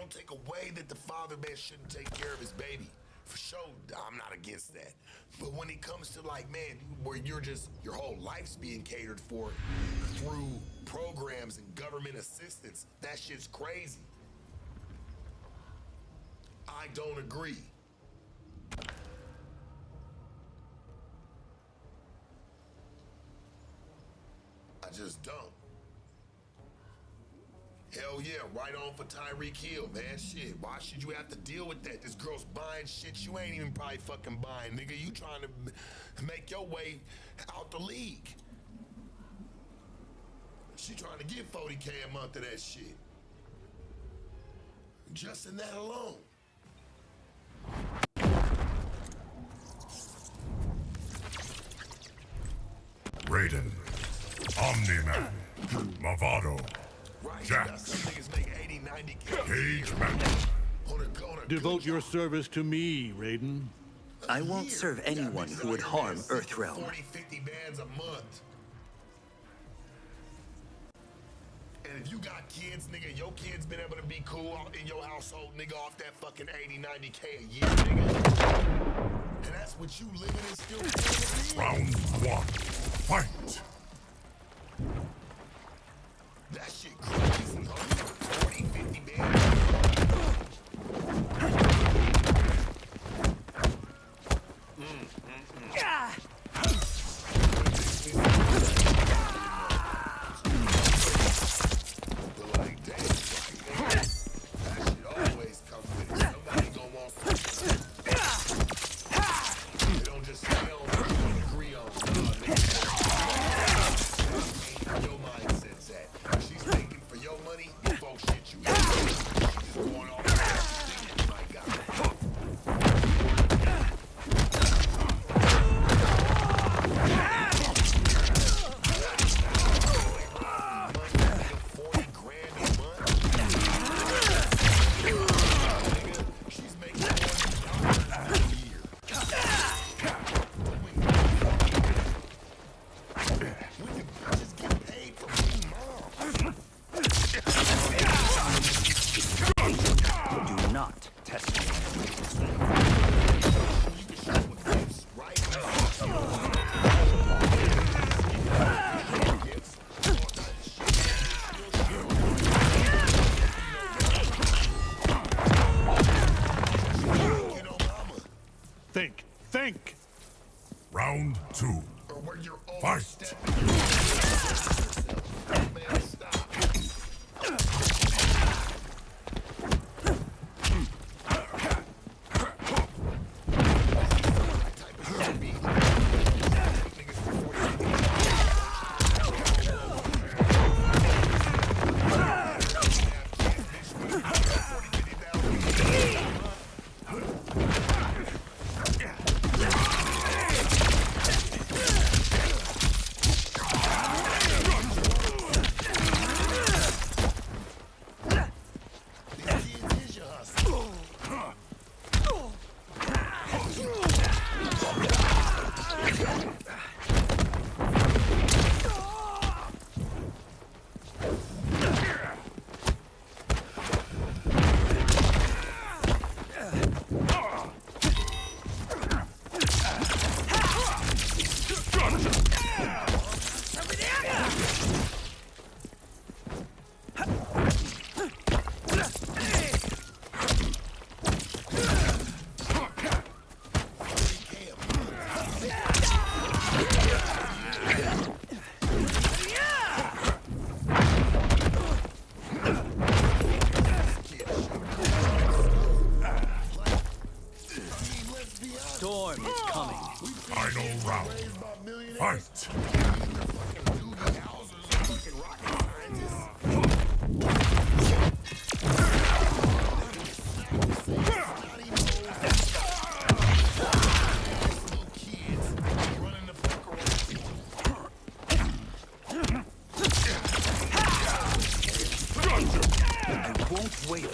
don't take away that the father man shouldn't take care of his baby. For sure, I'm not against that. But when it comes to like, man, where you're just, your whole life's being catered for through programs and government assistance, that shit's crazy. I don't agree. I just don't. Hell yeah, right on for Tyreek Hill, man. Shit, why should you have to deal with that? This girl's buying shit you ain't even probably fucking buying, nigga. You trying to make your way out the league. She trying to get 40K a month of that shit. Just in that alone. Raiden, Omni-Man, Movado, Right, Jax, some niggas make 80, 90K. Cage Man. Devote your service to me, Raiden. I won't serve anyone who would harm Earthrealm. 40, 50 bands a month. And if you got kids, nigga, your kids been able to be cool in your household, nigga, off that fucking 80, 90K a year, nigga. And that's what you living in still. Round one, fight. That shit crazy, homie. 40, 50 bands. Like, damn, that shit always comes with it. Somebody gonna want something. They don't just stay on what you agree on. Ain't your mindset's at. She's making for your money, you folks shit you. She's going off that. My God. Do not test me. Think. Round two, fight. Storm is coming. Final round, fight. I won't waver.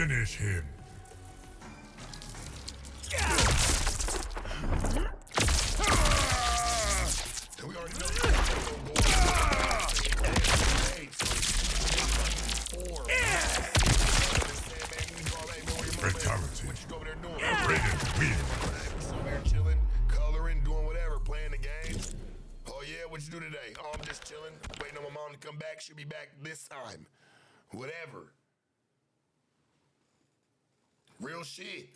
Finish him. We already know Fatality. what you go over there doing. Raiden wins. Somewhere chilling, coloring, doing whatever, playing the game. Oh yeah, what you do today? Oh, I'm just chilling, waiting on my mom to come back. She'll be back this time. Whatever. Real shit.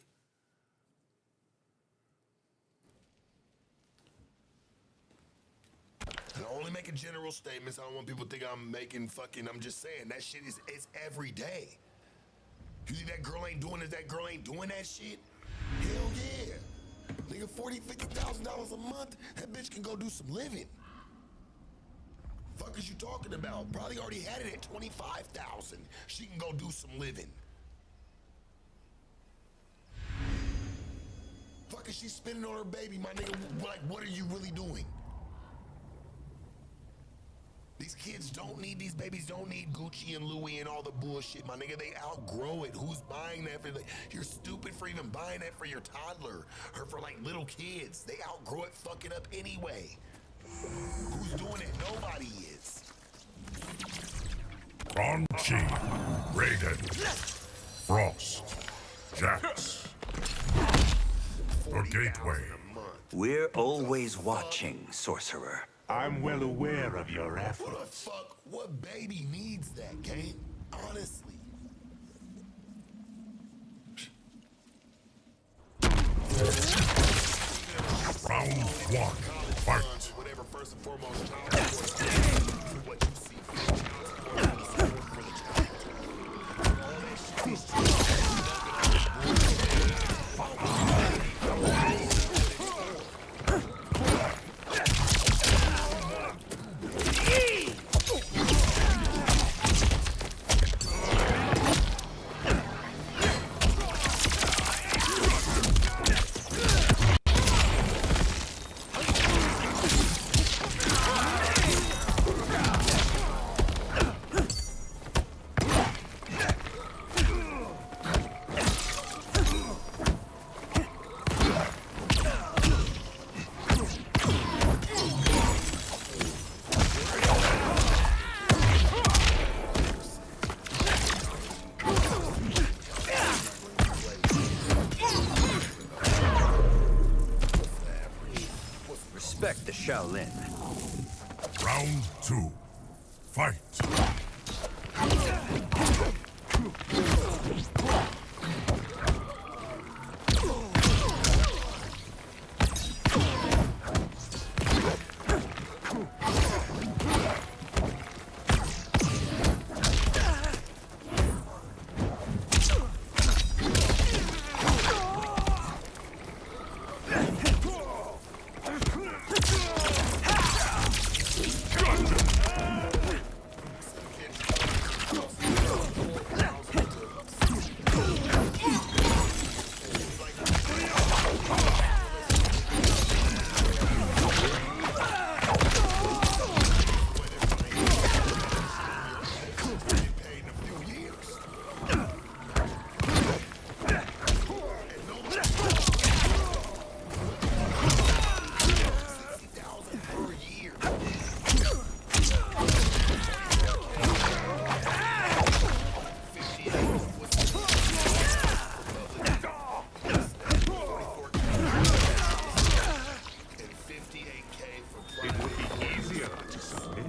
And I only making general statements. I don't want people to think I'm making fucking, I'm just saying that shit it's every day. You think that girl ain't doing it? That girl ain't doing that shit? Hell yeah. Nigga, $40,000, $50,000 a month, that bitch can go do some living. Fuck is you talking about? Probably already had it at 25,000. She can go do some living. Fuck is she spending on her baby, my nigga? Like, what are you really doing? These kids don't need, these babies don't need Gucci and Louis and all the bullshit, my nigga. They outgrow it. Who's buying that for? You're stupid for even buying that for your toddler or for like little kids. They outgrow it fucking up anyway. Who's doing it? Nobody is. Mk1 Raiden Frost Jax. The gateway. We're always watching, sorcerer. I'm well aware of your What the efforts. fuck? What baby needs that, game? Honestly. Round 1. Fight. Whatever, first and foremost, child support. What you see for the child support for the child. All that shit is Respect the Shaolin. Round 2. Fight.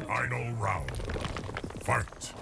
Final round. Fight.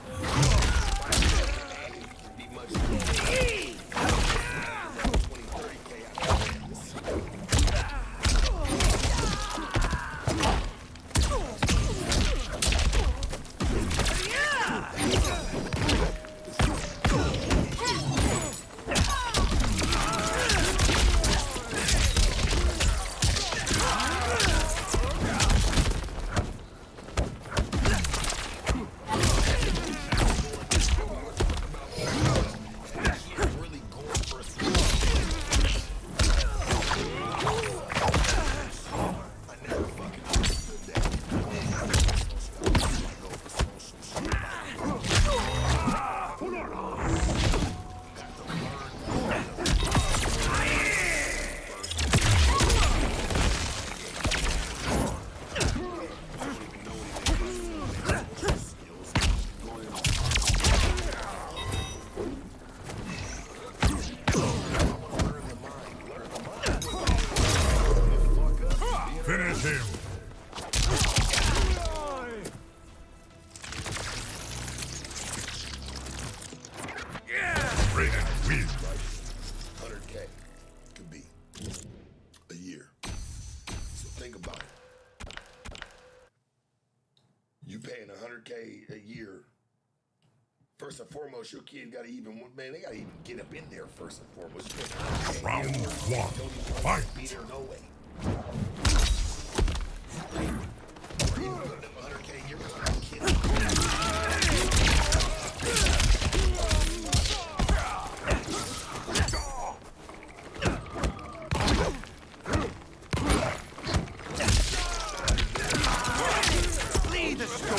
You paying $100K a year. First and foremost, your kid got to even, man, they got to even get up in there first and foremost. Round one. Fight. Be there no way. Or you put them $100K a year because I'm kidding. Lead the storm.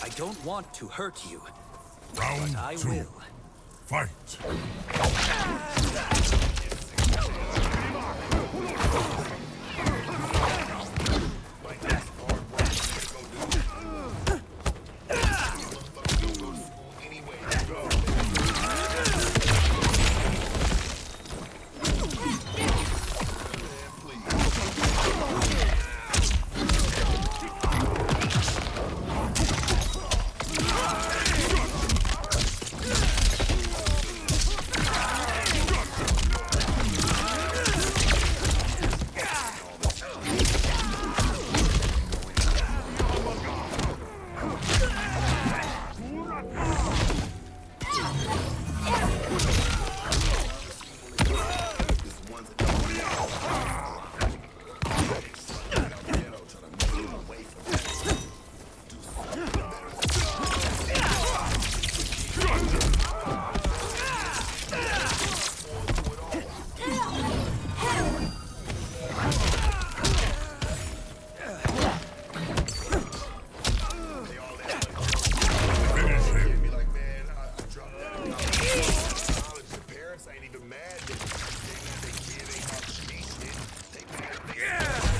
I don't want to hurt you, Round but I two. will. Fight.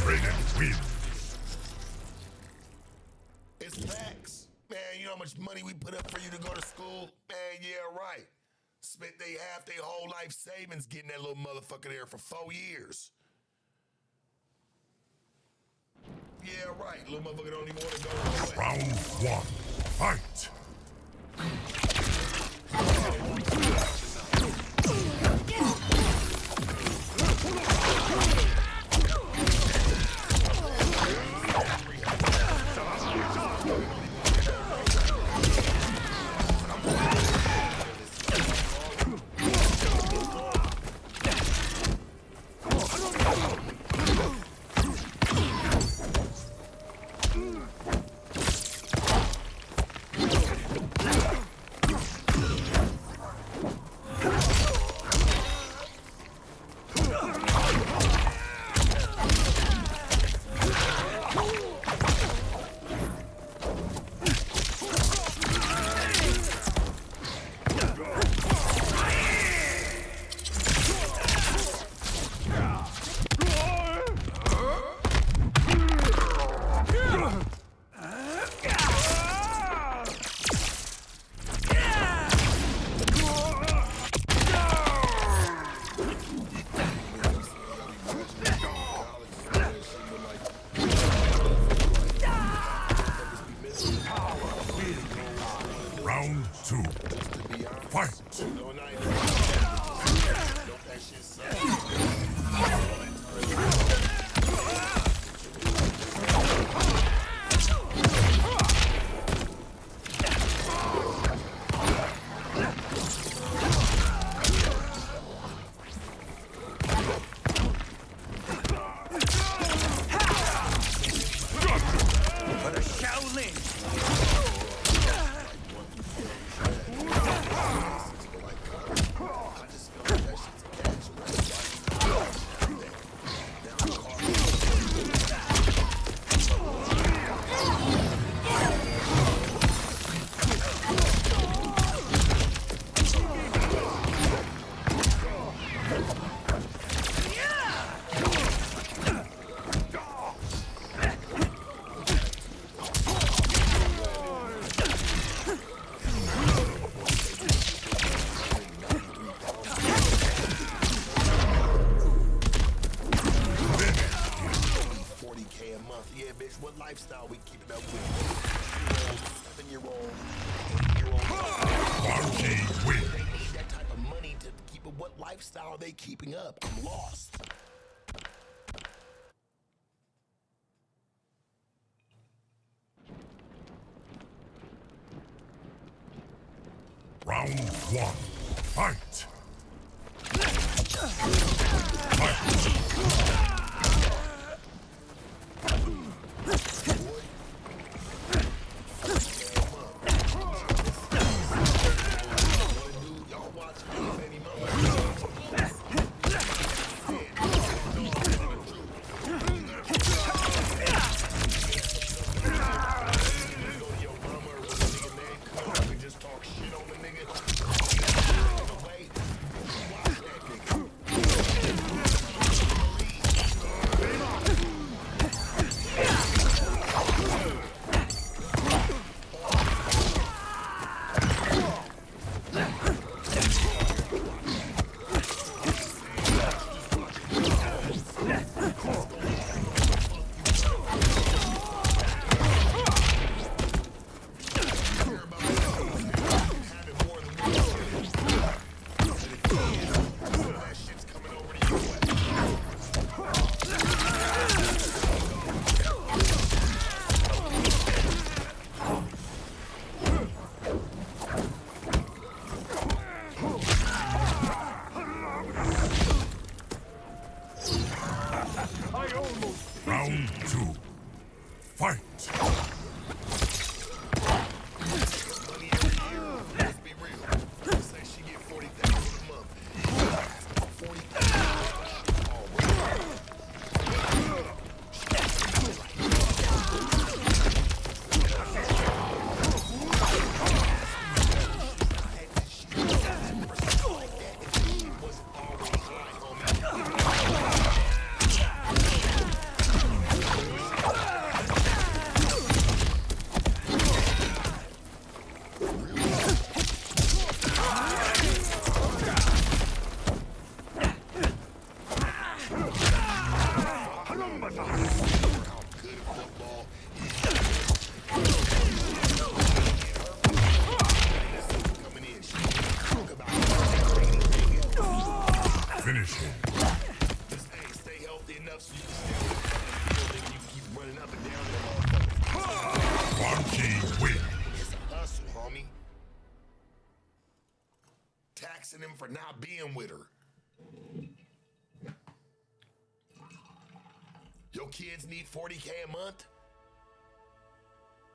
Raiden wins. It's facts. Man, you know how much money we put up for you to go to school? Man, yeah, right. Spent half their whole life savings getting that little motherfucker there for 4 years. Yeah, right. Little motherfucker don't even want to go nowhere. Round one. Fight. Round two. Fight. For the Shaolin. I just feel like that shit's a catch. lifestyle we keeping up with. 7-year-old, 8-year-old. Monkey wins. They need that type of money to keep it. What lifestyle are they keeping up? I'm lost. Round 1. Fight. Round 2. Fight. Let's be real. Say she get 40,000 a month. 40,000 already. Finish him. Stay healthy enough so you can stay on the field and you keep running up and down there. Monkey wins. It's a hustle, homie. Taxing him for not being with her. Your kids need 40K a month?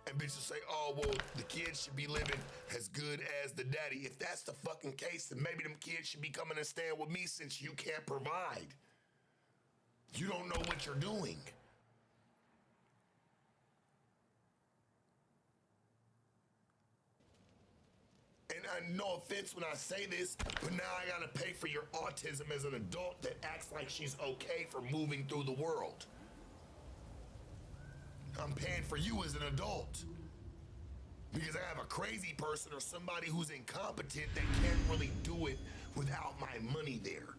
And bitches say, oh, well, the kids should be living as good as the daddy. If that's the fucking case, then maybe them kids should be coming and staying with me since you can't provide. You don't know what you're doing. And no offense when I say this, but now I gotta pay for your autism as an adult that acts like she's okay for moving through the world. I'm paying for you as an adult. Because I have a crazy person or somebody who's incompetent that can't really do it without my money there.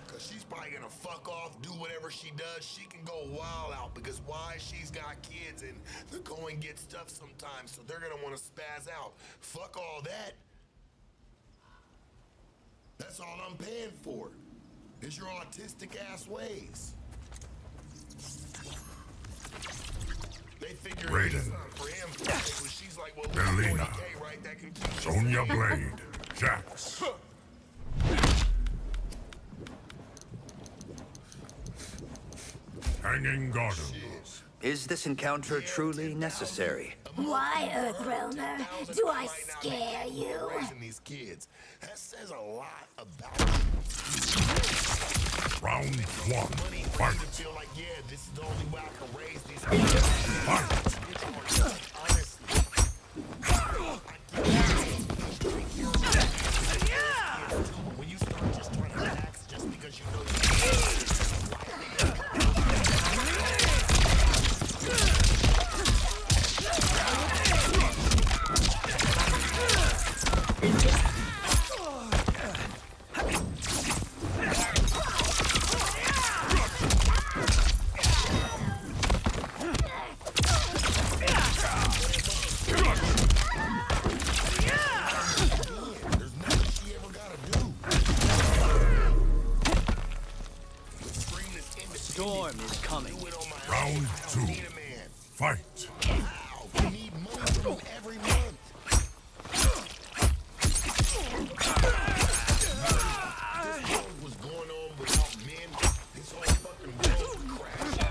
Cause she's probably gonna fuck off, do whatever she does. She can go wild out because why? She's got kids and they're going get stuff sometimes, so they're gonna wanna spaz out. Fuck all that. That's all I'm paying for, is your autistic ass ways. They figure Raiden. it's not for him. But she's like, well, Berlina. 40K, right? That can keep Sonya Blade. Jax. Hanging Gardens. Is this encounter truly necessary? Why, Earthrealmer? Do I scare you? Raising these kids. That says a lot about you. Round 1. Money for Fight. you to feel like, yeah, this is the only way I can raise these kids. Fight. Honestly. When you start just trying to relax just because you know Round two. Need a man. Fight. Wow, we need money from him every month. This world was going on without men. This whole fucking world would crash.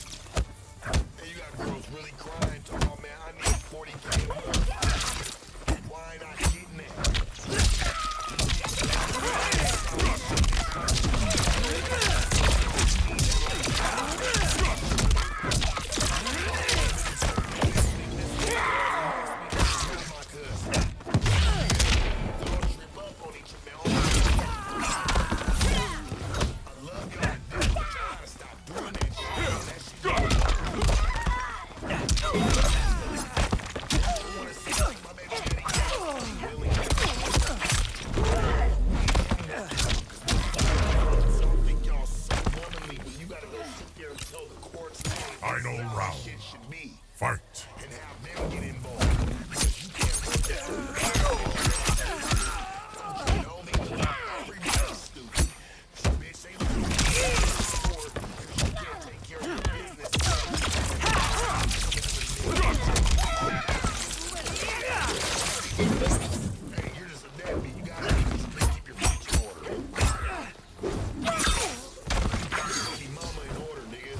And you got girls really crying, talking about, man, I need 40K a month. Why not getting that? Final round. Fight. And have them get involved. Because you can't run down. Don't you know me? Everybody's stupid. Bitch, they look at you because you can't take care of your business. Hey, you're just a deadbeat. You gotta keep your feet in order. Keep mama in order, nigga.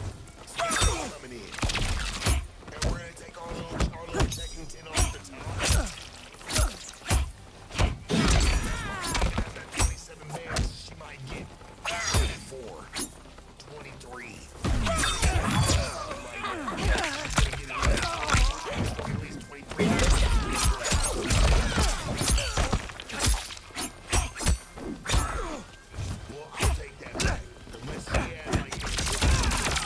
Coming in. And we're gonna take our little checking tin off the top. That 27 bands, she might get 24, 23. At least 23. Well, I'll take that back. Unless she had like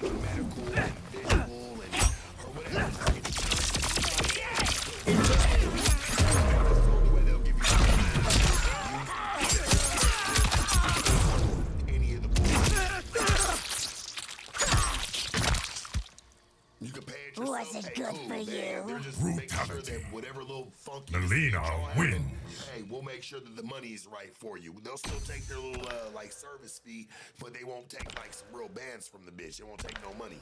medical and visual and or whatever. That's the only way they'll give you any of the you can pay it yourself. Was it Hey, good cool, for man. you? They're just making sure Brutality. that whatever little funky Melina y'all having, wins. hey, we'll make sure that the money is right for you. They'll still take their little like service fee, but they won't take like some real bands from the bitch. They won't take no money.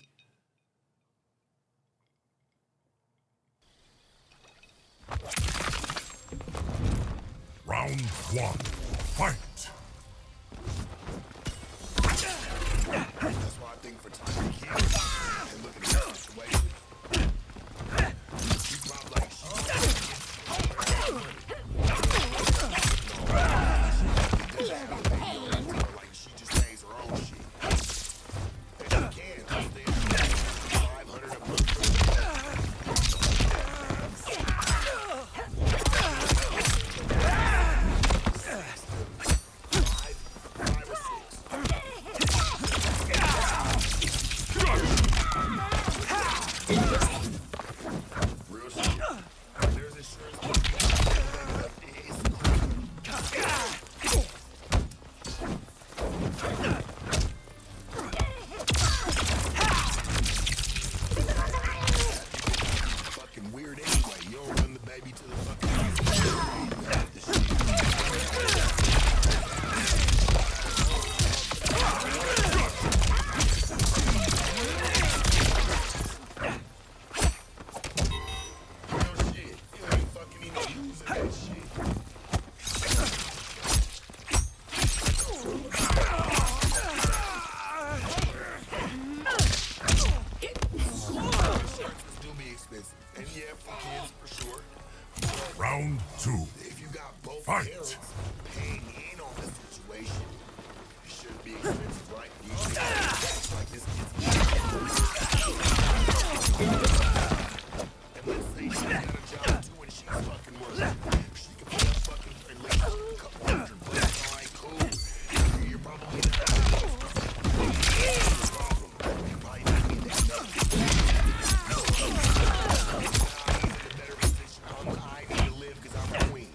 Round one. Fight. That's why I think for Tyreek Hill and looking at the situation, she probably like like she just pays her own shit. And she can, 'cause then she has 500 a month for the five or six. Real shit. There's insurance. Fucking weird anyway. You don't run the baby to the fucking real shit. You ain't fucking even using that shit. Insurances do be expensive. And yeah, for kids, for sure. Round two. If you got both Fight. parents paying in on the situation, it shouldn't be expensive, right? You should like this kid's and let's say she got a job too and she's fucking working. She can put up fucking at least a couple $100. All right, cool. You're probably not you probably not need that much. I'm in a better position. I need to live because I'm a queen.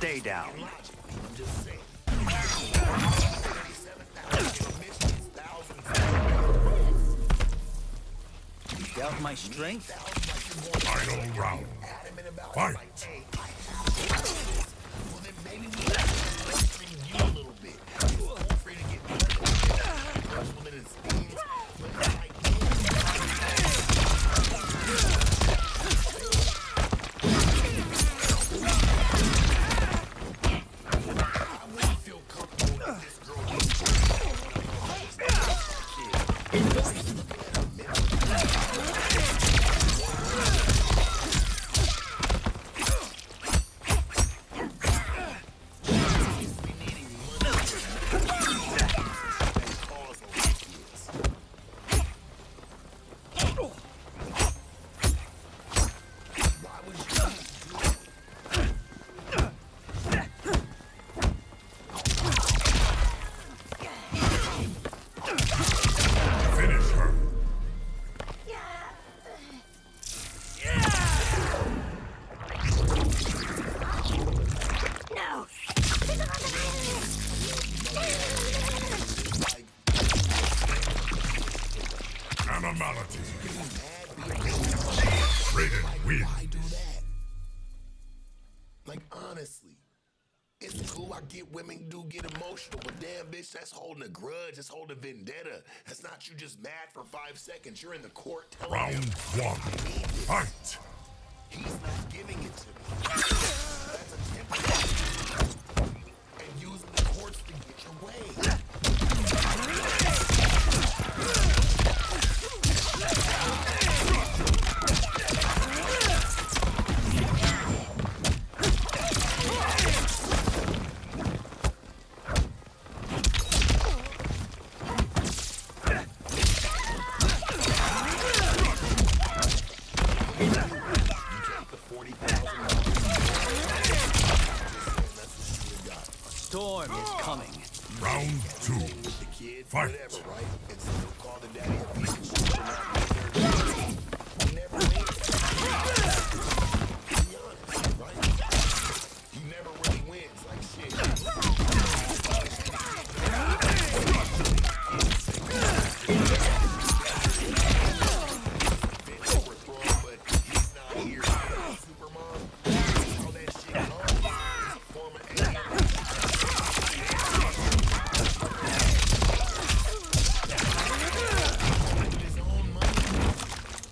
Stay down. I'm just saying. Doubt my strength? Final round. Fight. Well, then maybe we can strengthen you a little bit. It's cool for you to get punishment in its themes, but it's like, I wouldn't feel comfortable if this girl Finish her. No. Animality. Raiden wins. Why do that? Like, honestly, it's cool. I get women do get emotional, but damn, bitch, that's holding a grudge. That's holding a vendetta. That's not you just mad for 5 seconds. You're in the court telling Round him, one. Fight. he's not giving it to me. That's a temporary. And using the courts to get your way. Storm is coming. Round two. The kid, Fight. whatever, right? And still call the daddy a piece of shit for not being there. He never wins. Be honest, right? He never really wins, like shit. But he's not here. Supermom, how that shit goes. It's a form of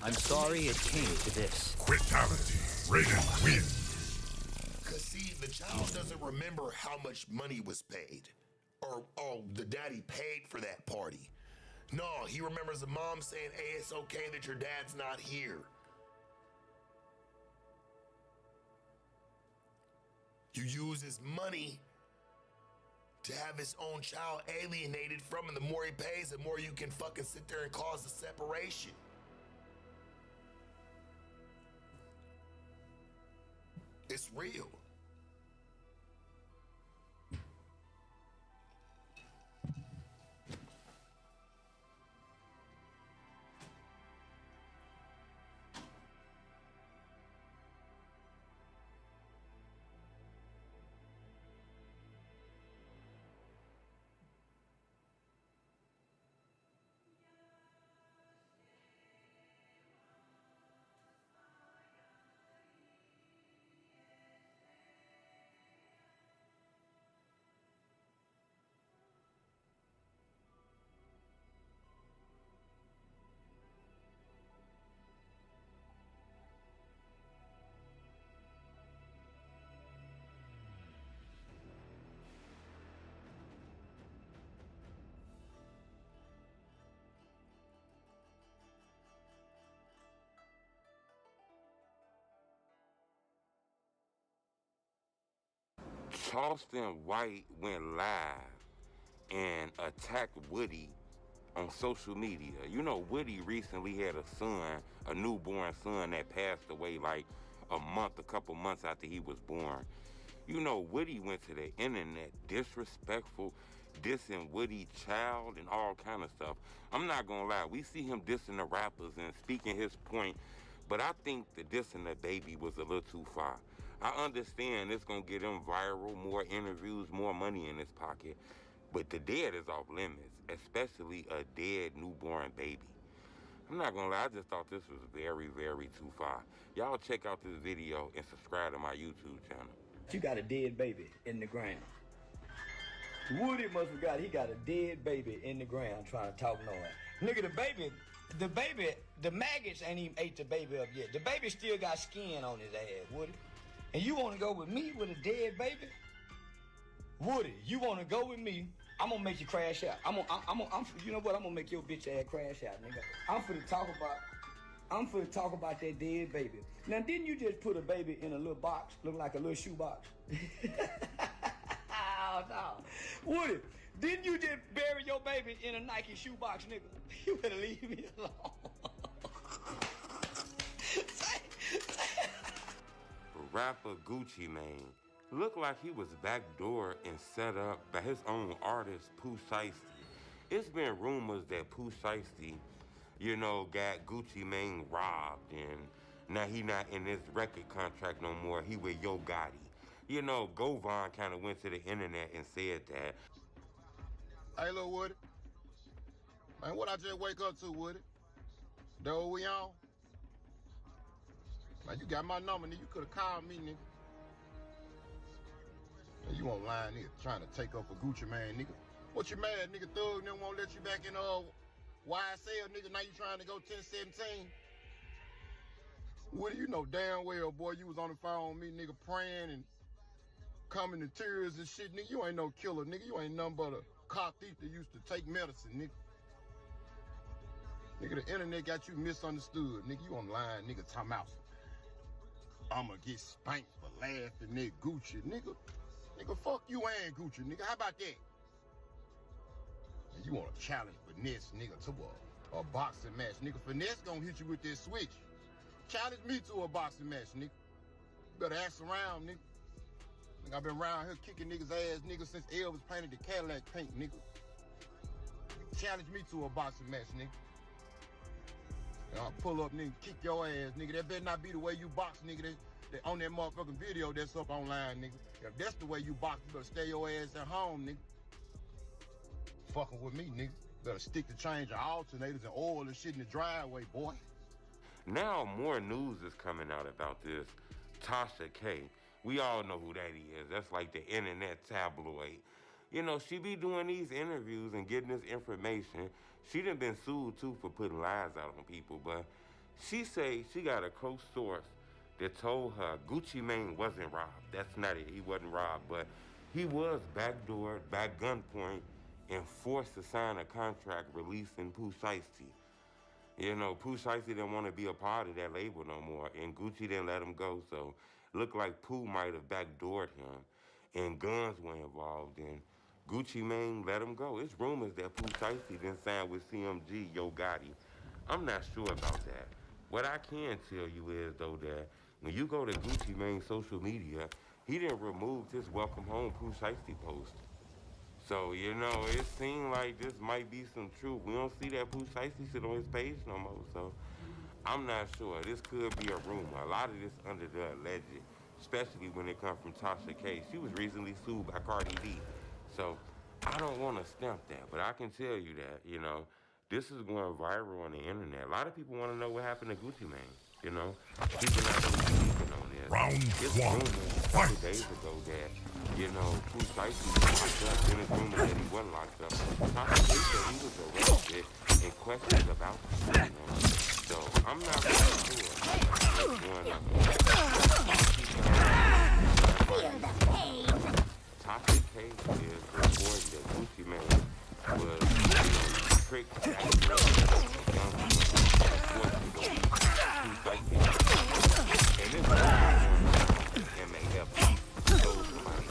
I'm sorry it came to this. Quitality. Raiden wins. Cause see, the child doesn't remember how much money was paid. Or, oh, the daddy paid for that party. No, he remembers the mom saying, hey, it's okay that your dad's not here. You use his money to have his own child alienated from him. The more he pays, the more you can fucking sit there and cause a separation. It's real. Charleston White went live and attacked Woody on social media. You know, Woody recently had a son, a newborn son that passed away like a couple months after he was born. You know, Woody went to the internet disrespectful, dissing Woody child and all kind of stuff. I'm not gonna lie, we see him dissing the rappers and speaking his point, but I think the dissing the baby was a little too far. I understand it's gonna get him viral, more interviews, more money in his pocket, but the dead is off limits, especially a dead newborn baby. I'm not gonna lie, I just thought this was very, very too far. Y'all check out this video and subscribe to my YouTube channel. You got a dead baby in the ground. Woody must forgot he got a dead baby in the ground trying to talk noise. Nigga, the maggots ain't even ate the baby up yet. The baby still got skin on his ass, Woody. And you want to go with me with a dead baby? Woody, you want to go with me? I'm gonna make you crash out. You know what? I'm gonna make your bitch ass crash out, nigga. I'm finna talk about that dead baby. Now, didn't you just put a baby in a little box, looking like a little shoe box? Oh, no. Woody, didn't you just bury your baby in a Nike shoe box, nigga? You better leave me alone. Rapper Gucci Mane looked like he was backdoored and set up by his own artist, Pooh Shiesty. It's been rumors that Pooh Shiesty, got Gucci Mane robbed, and now he not in this record contract no more. He with Yo Gotti. Govan kind of went to the internet and said that. Hey, Lil Woody. Man, what I just wake up to, Woody? That what we on? Man, you got my number, nigga. You could have called me, nigga. Man, you online, nigga, trying to take up a Gucci Mane, nigga. What you mad, nigga? Thug, them won't let you back in YSL, nigga. Now you trying to go 10-17. Woody, you know damn well, boy, you was on the phone with me, nigga, praying and coming to tears and shit, nigga. You ain't no killer, nigga. You ain't nothing but a cop thief that used to take medicine, nigga. Nigga, the internet got you misunderstood, nigga. You online, nigga, talking about I'ma get spanked for laughing, nigga, Gucci, nigga. Nigga, fuck you and Gucci, nigga. How about that? And you want to challenge Finesse, nigga, to a boxing match, nigga. Finesse gonna hit you with that switch. Challenge me to a boxing match, nigga. You better ask around, nigga. Nigga, I've been around here kicking niggas' ass, nigga, since Elvis painted the Cadillac paint, nigga. Challenge me to a boxing match, nigga. And I'll pull up, nigga, kick your ass, nigga. That better not be the way you box, nigga. That on that motherfucking video that's up online, nigga. If that's the way you box, you better stay your ass at home, nigga. Fucking with me, nigga. Better stick to change your alternators and oil and shit in the driveway, boy. Now more news is coming out about this Tasha K. We all know who that is. That's like the internet tabloid. She be doing these interviews and getting this information. She done been sued too for putting lies out on people, but she say she got a close source that told her Gucci Mane wasn't robbed. That's not it. He wasn't robbed, but he was backdoored by gunpoint and forced to sign a contract releasing Pooh Shiesty. Pooh Shiesty didn't want to be a part of that label no more, and Gucci didn't let him go, so it looked like Pooh might have backdoored him, and guns were involved, and Gucci Mane let him go. It's rumors that Pooh Shiesty didn't sign with CMG, Yo Gotti. I'm not sure about that. What I can tell you is, though, that when you go to Gucci Mane's social media, he didn't remove his Welcome Home Pooh Shiesty post. So, it seemed like this might be some truth. We don't see that Pooh Shiesty shit on his page no more, so I'm not sure. This could be a rumor. A lot of this under the alleged, especially when it comes from Tasha K. She was recently sued by Cardi B. So I don't want to stamp that, but I can tell you that, this is going viral on the internet. A lot of people want to know what happened to Gucci Mane, People not really speaking on this. Round It's one, rumors a fight. couple days ago that, Pooh Shiesty was locked up, and it's rumors that he wasn't locked up. Tasha K said he was arrested and questioned about that, So I'm not really sure what's going on. Tasha K is reporting that Gucci Mane was tricked back and this MAF told somebody.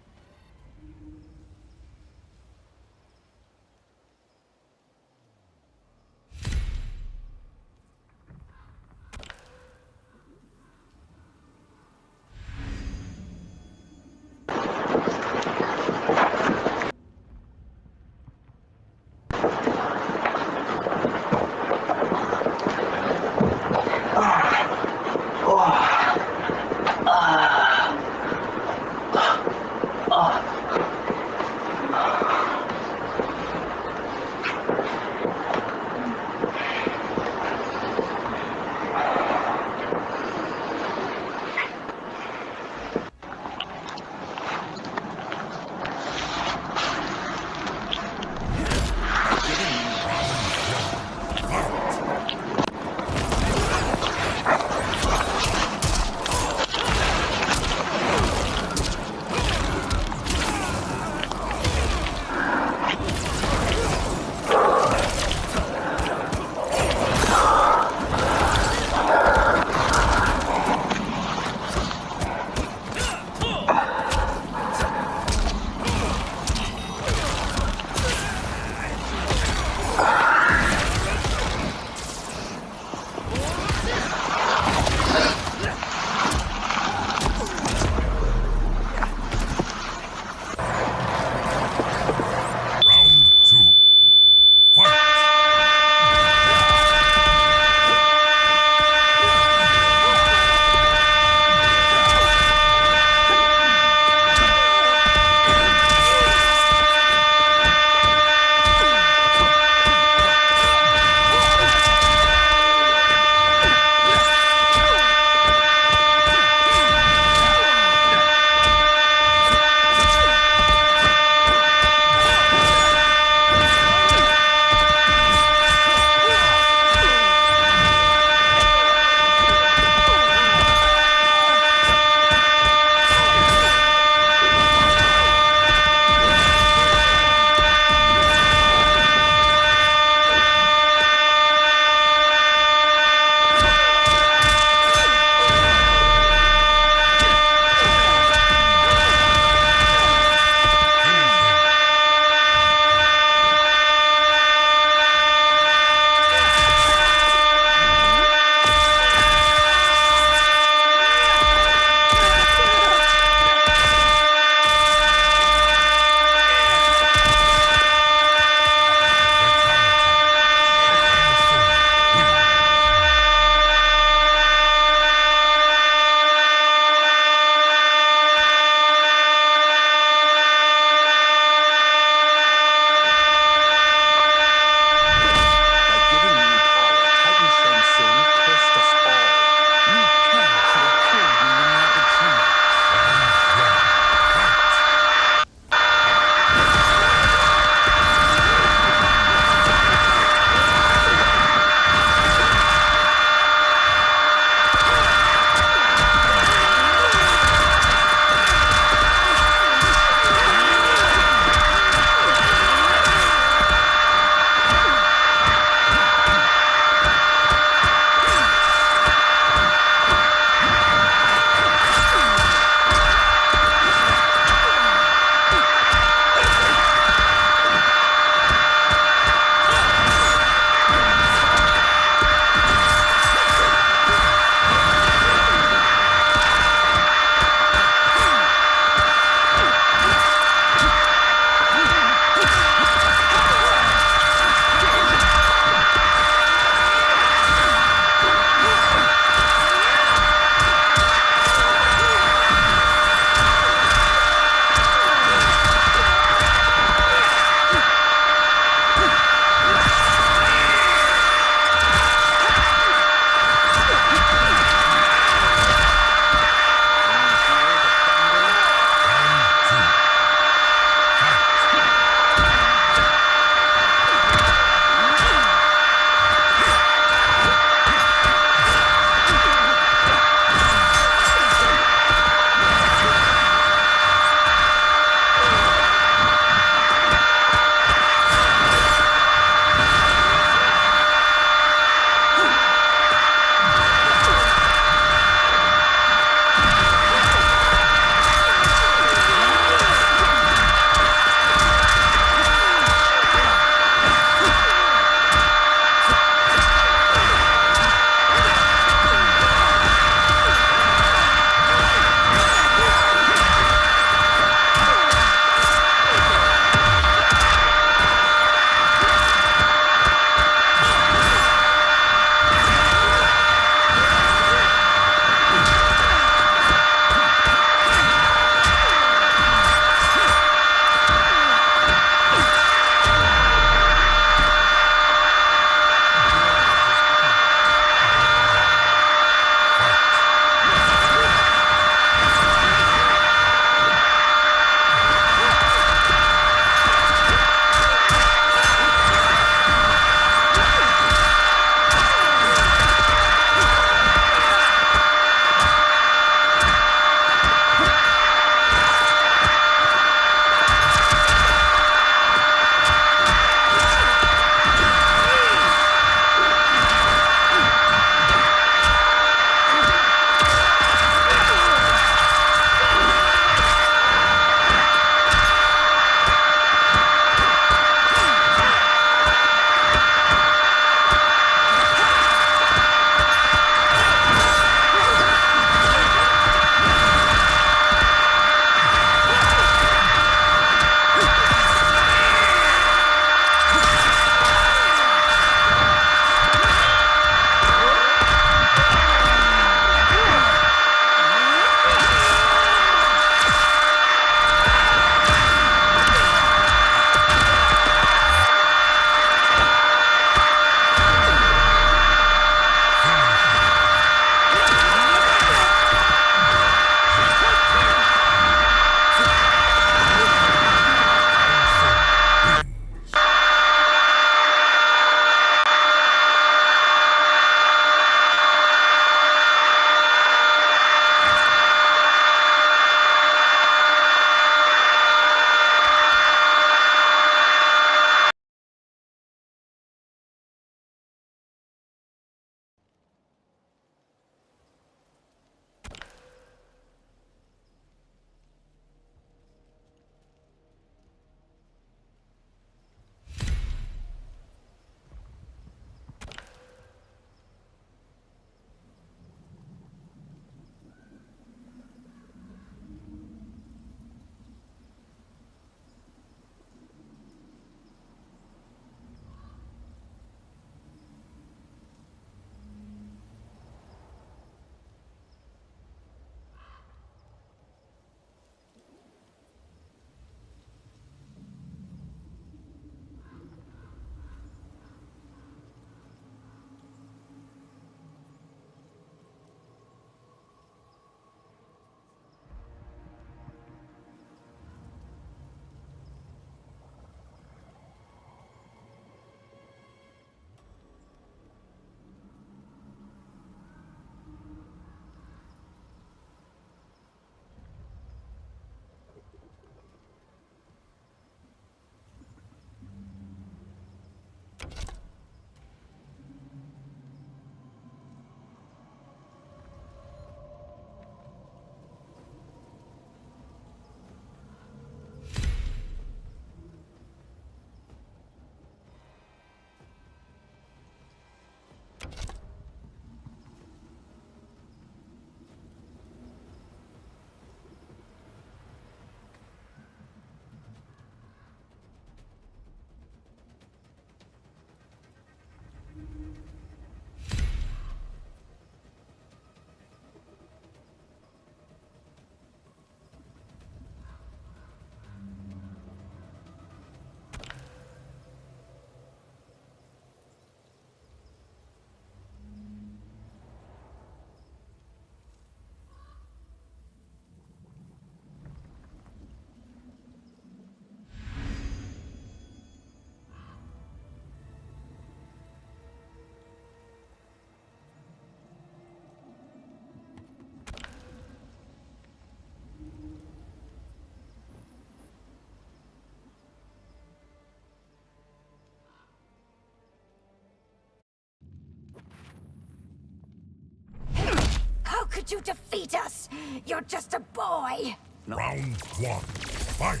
could you defeat us? You're just a boy. Round one. Fight.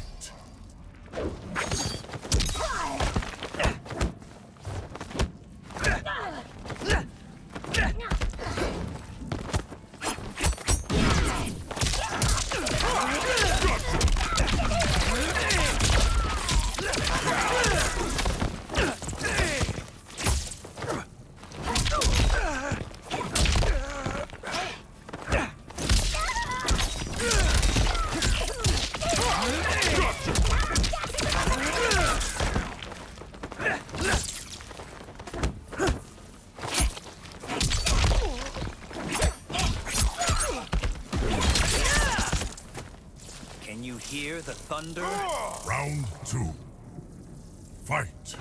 Can you hear the thunder? Round two. Fight.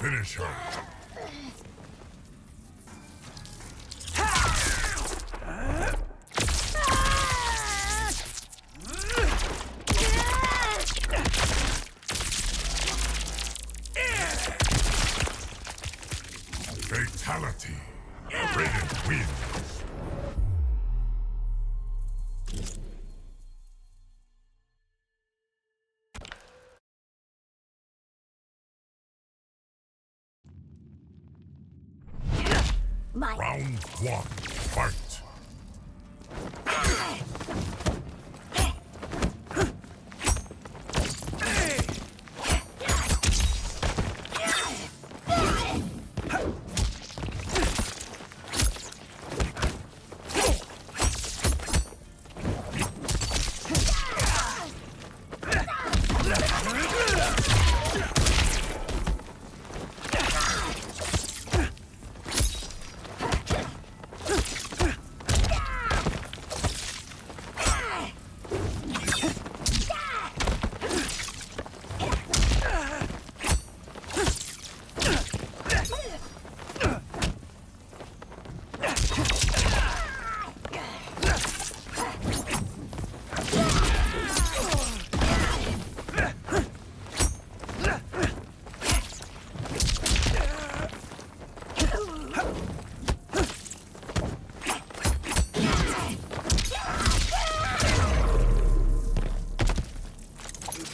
Finish her. Fatality. Raiden wins. Round one. Fight.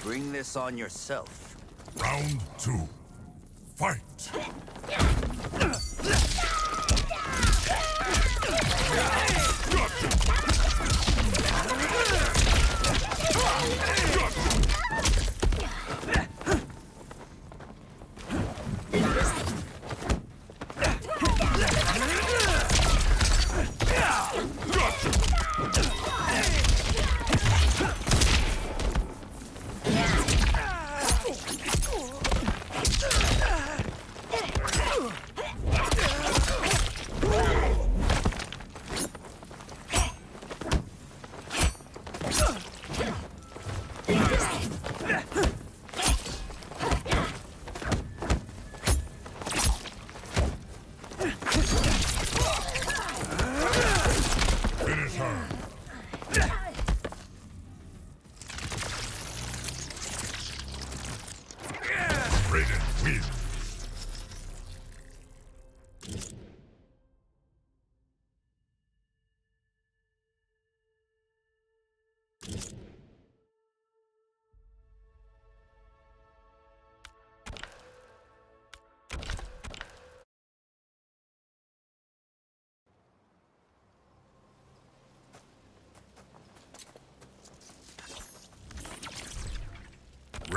Bring this on yourself. Round two. Fight. Finish her. Raiden wins.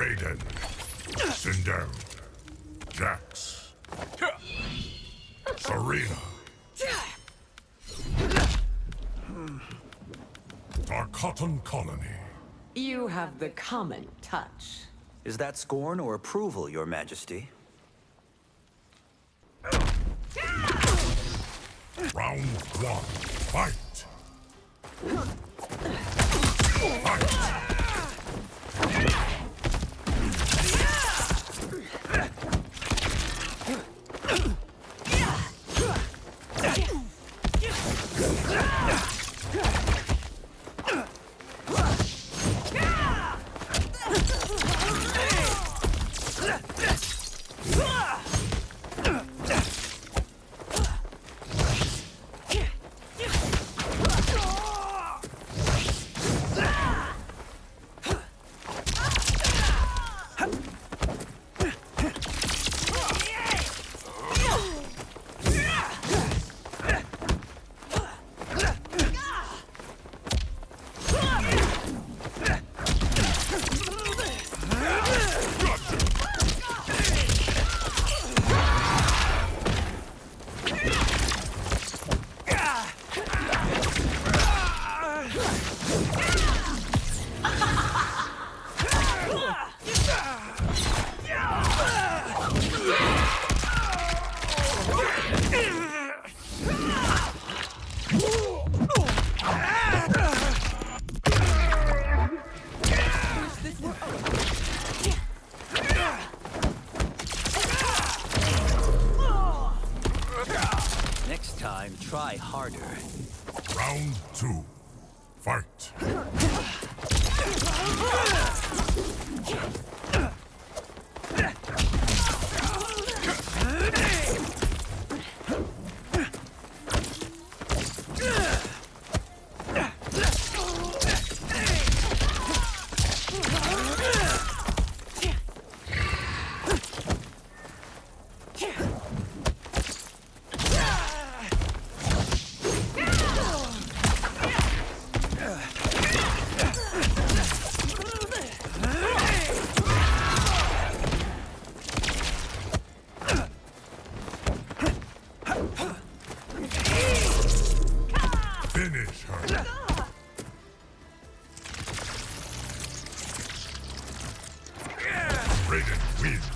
Raiden. Cinder. Jax. Serena. Darkotan Colony. You have the common touch. Is that scorn or approval, Your Majesty? Round one. Fight. Fight. Next time, try harder. Round two. Fight. Finish her. Raiden wins.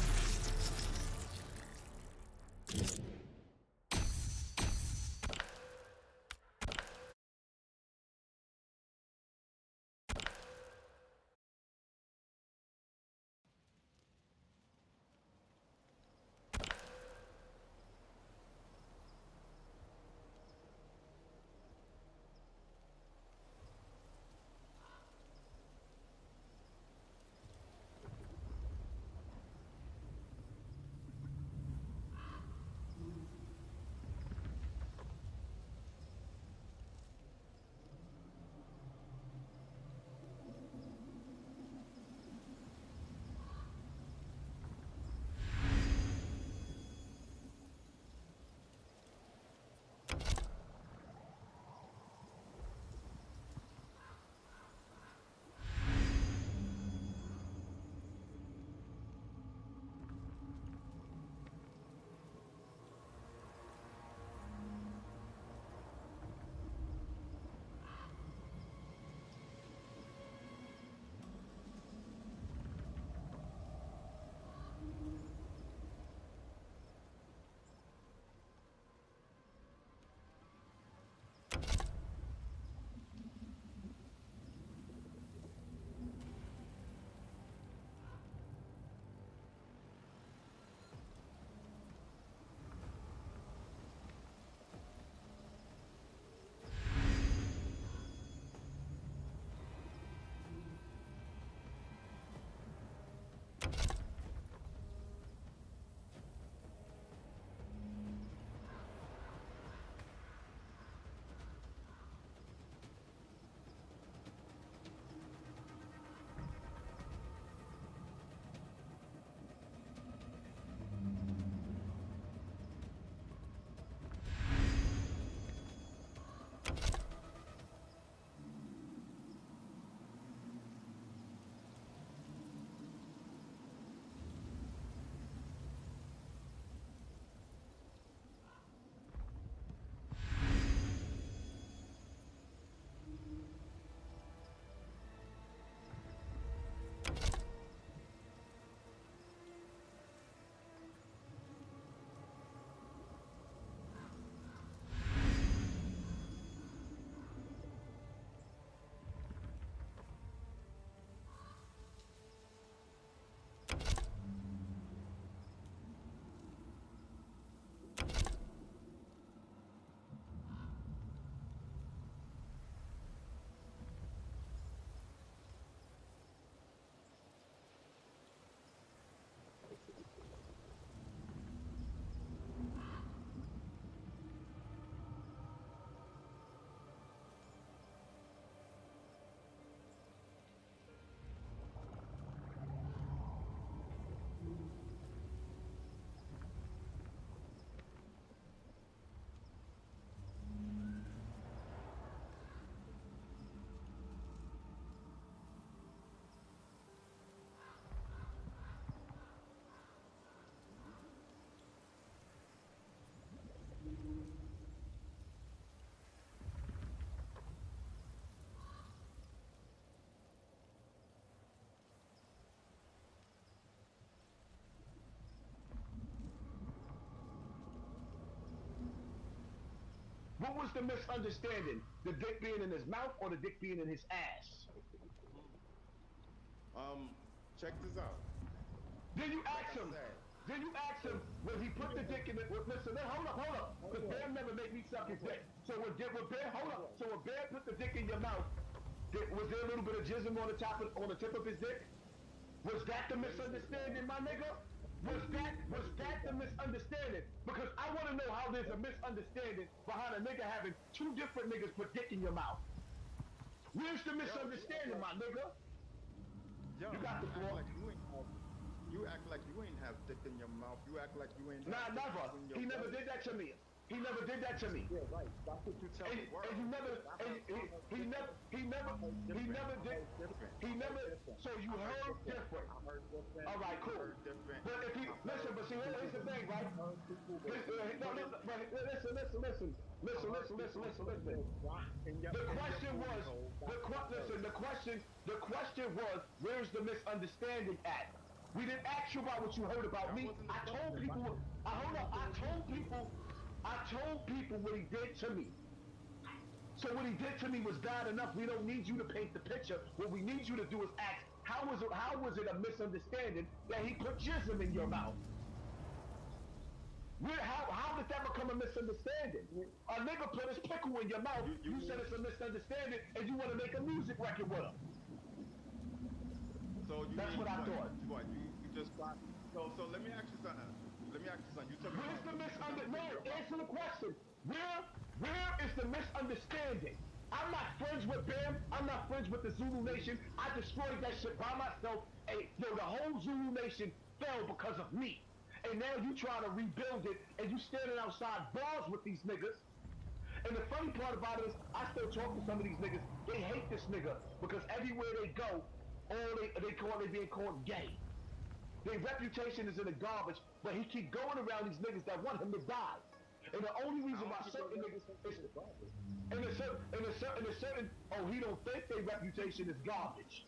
What was the misunderstanding? The dick being in his mouth or the dick being in his ass? Check this out. Then you ask him. Then you ask him when he put the dick in it. Listen, hold up. Because Bear never made me suck his dick. So when Bear, hold up. So when Bear put the dick in your mouth, was there a little bit of jism on the tip of his dick? Was that the misunderstanding, my nigga? Was that the misunderstanding? Because I want to know how there's a misunderstanding behind a nigga having two different niggas put dick in your mouth. Where's the misunderstanding, my nigga? Yo, you got the floor. You act like you ain't have dick in your mouth. You act like you ain't. Nah, never. He never did that to me. He never did that to me. Yeah, right. That's what you tell the world. And he never did. He never. So you heard different. All right, cool. But if he listen, but see, here's the thing, right? Listen. The question was, where's the misunderstanding at? We didn't ask you about what you heard about me. I told people. I told people what he did to me. So what he did to me was bad enough. We don't need you to paint the picture. What we need you to do is ask, how was it a misunderstanding that he put jism in your mouth? How did that become a misunderstanding? A nigga put his pickle in your mouth. You said it's a misunderstanding, and you want to make a music record with him. So that's what I thought. What you just got? So let me ask you something. You took Where's the misunderstanding? No, answer the question. Where is the misunderstanding? I'm not friends with Bam. I'm not friends with the Zulu Nation. I destroyed that shit by myself. And the whole Zulu Nation fell because of me. And now you trying to rebuild it, and you standing outside bars with these niggas. And the funny part about it is, I still talk to some of these niggas. They hate this nigga because everywhere they go, they being called gay. Their reputation is in the garbage, but he keep going around these niggas that want him to die. And the only reason why certain niggas he don't think their reputation is garbage.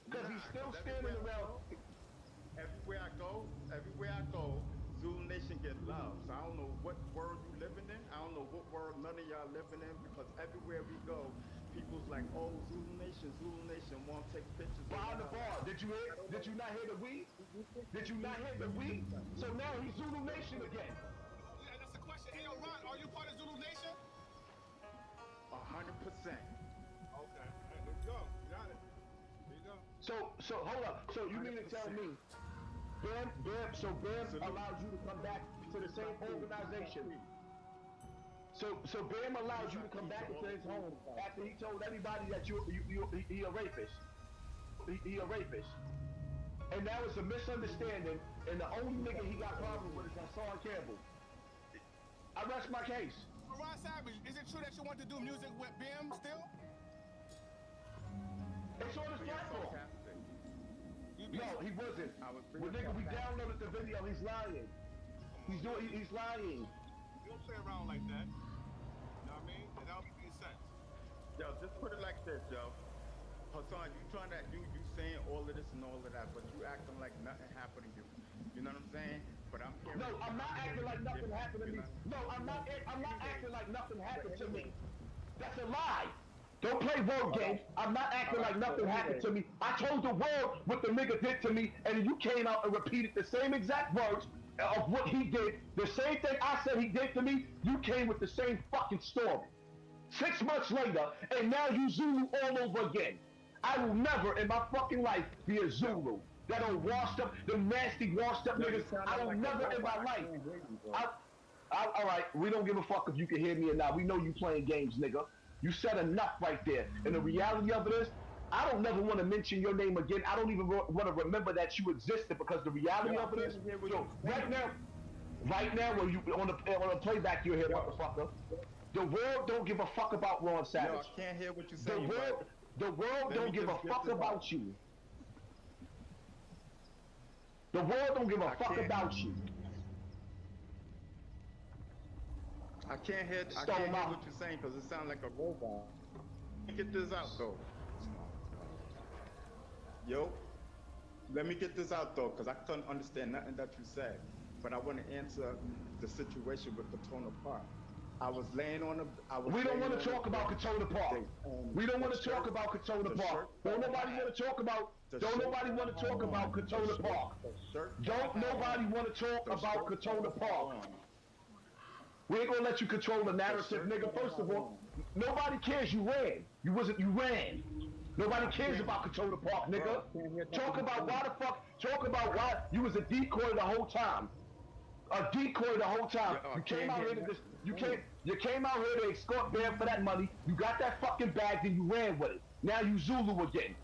Because he's still standing around. Everywhere I go, Zulu Nation get love. So I don't know what world you living in. I don't know what world none of y'all living in, because everywhere we go, people's like, oh, Zulu Nation won't take pictures. Behind the bar, did you not hear the weed? Did you not hear the weed? So now he's Zulu Nation again. Yeah, that's the question. Hey, yo, Ron, are you part of Zulu Nation? 100%. Okay, there you go. You got it. There you go. So hold up. So you mean to tell me, Bam allows you to come back to the same organization? So Bam allows you to come back into his home after he told everybody that he a rapist. He a rapist. And now it's a misunderstanding, and the only nigga he got problems with is Hassan Campbell. I rest my case. Ron Savage, is it true that you want to do music with Bam still? It's on his platform. No, he wasn't. Well, nigga, we downloaded the video. He's lying. He's lying. You don't play around like that. You know what I mean? And that don't make any sense. Yo, just put it like this, yo. Hassan, you saying all of this and all of that, but you acting like nothing happened to you. You know what I'm saying? But I'm hearing. No, I'm not acting like nothing happened to me. No, I'm not acting like nothing happened to me. That's a lie. Don't play word games. I'm not acting like nothing happened to me. I told the world what the nigga did to me, and you came out and repeated the same exact words of what he did. The same thing I said he did to me, you came with the same fucking story. 6 months later, and now you Zulu all over again. I will never in my fucking life be a Zulu. That old washed up, the nasty washed up niggas. I will never in my life. All right, we don't give a fuck if you can hear me or not. We know you playing games, nigga. You said enough right there. And the reality of it is, I don't never want to mention your name again. I don't even want to remember that you existed, because the reality of it is, right now, when you on the playback you hear, motherfucker, the world don't give a fuck about Ron Savage. Yo, I can't hear what you're saying. The world don't give a fuck about you. The world don't give a fuck about you. I can't hear what you're saying because it sounds like a robot. Get this out though. Yo, let me get this out though, because I couldn't understand nothing that you said. But I want to answer the situation with Katona Park. I was laying on the. We don't want to talk about Katona Park. We don't want to talk about Katona Park. Don't nobody want to talk about. Don't nobody want to talk about Katona Park. Don't nobody want to talk about Katona Park. We ain't gonna let you control the narrative, nigga. First of all, nobody cares. You ran. You ran. Nobody cares about Katona Park, nigga. Talk about why the fuck. Talk about why you was a decoy the whole time. A decoy the whole time. You came out here to this. You came out here to escort Bam for that money. You got that fucking bag, then you ran with it. Now you Zulu again.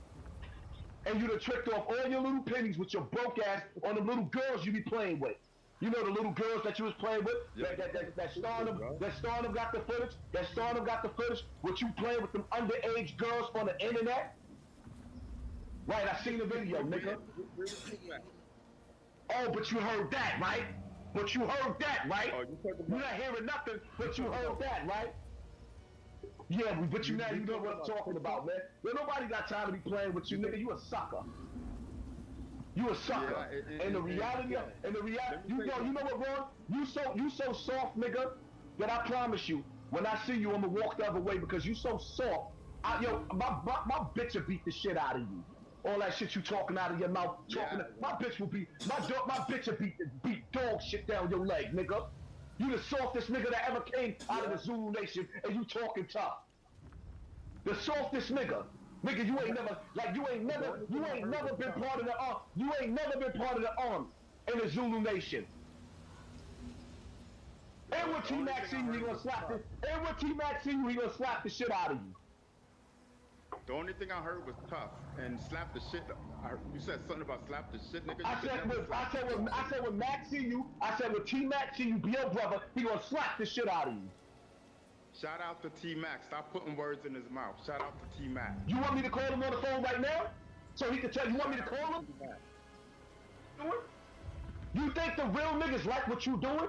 And you done tricked off all your little pennies with your broke ass on the little girls you be playing with. You know the little girls that you was playing with? That Starnum got the footage? That Starnum got the footage with you playing with them underage girls on the internet? Right, I seen the video, nigga. Oh, but you heard that, right? But you heard that, right? You're not hearing nothing, but you heard that, right? Yeah, but you now you know what I'm talking about, man. Well, nobody got time to be playing with you, nigga. You a sucker. You a sucker. And the reality, you know what, Ron? You so soft, nigga, that I promise you, when I see you, I'ma walk the other way because you so soft. My bitch will beat the shit out of you. All that shit you talking out of your mouth, my bitch will beat my bitch will beat dog shit down your leg, nigga. You the softest nigga that ever came out of the Zulu Nation, and you talking tough. The softest nigga. Nigga, you ain't never been part of the army. You ain't never been part of the army in the Zulu Nation. And when T-Mac see you, he gonna slap the. And when T-Mac see you, he gonna slap the shit out of you. The only thing I heard was tough and slap the shit. You said something about slap the shit, nigga. I said when Mac see you, I said when T-Mac see you, be your brother, he gonna slap the shit out of you. Shout out to T-Mac. Stop putting words in his mouth. Shout out to T-Mac. You want me to call him on the phone right now? So he can tell you want me to call him? You think the real niggas like what you doing?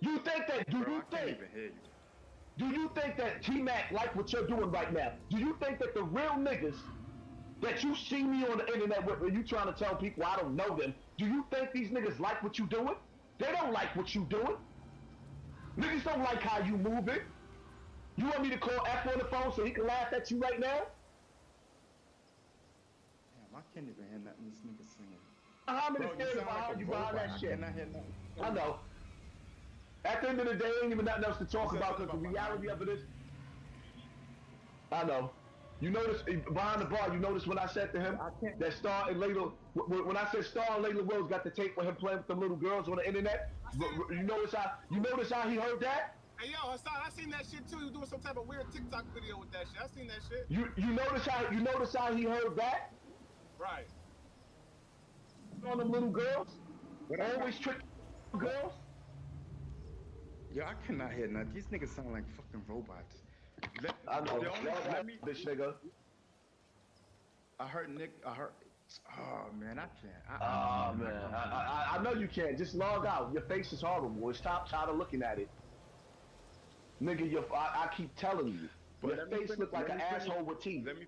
You think that, do you think that T-Mac like what you're doing right now? Do you think that the real niggas that you see me on the internet with, when you trying to tell people I don't know them, do you think these niggas like what you doing? They don't like what you doing. Niggas don't like how you moving. You want me to call F on the phone so he can laugh at you right now? Damn, I can't even hear nothing this nigga saying. How many scared behind you behind that shit? I know. At the end of the day, ain't even nothing else to talk about because the reality of it is, I know. You notice behind the bar, you notice when I said to him that Star and Layla, when I said Star and Layla Rose got the tape with him playing with them little girls on the internet, you notice how he heard that? Hey yo, Hassan, I seen that shit too. He was doing some type of weird TikTok video with that shit. I seen that shit. You notice how he heard that? Right. On them little girls? Always trick girls? Yo, I cannot hear nothing. These niggas sound like fucking robots. I know. Bitch nigga. I heard. Oh man, I can't. I know you can't. Just log out. Your face is horrible. Stop tired of looking at it. Nigga, I keep telling you. Your face look like an asshole with teeth. Let me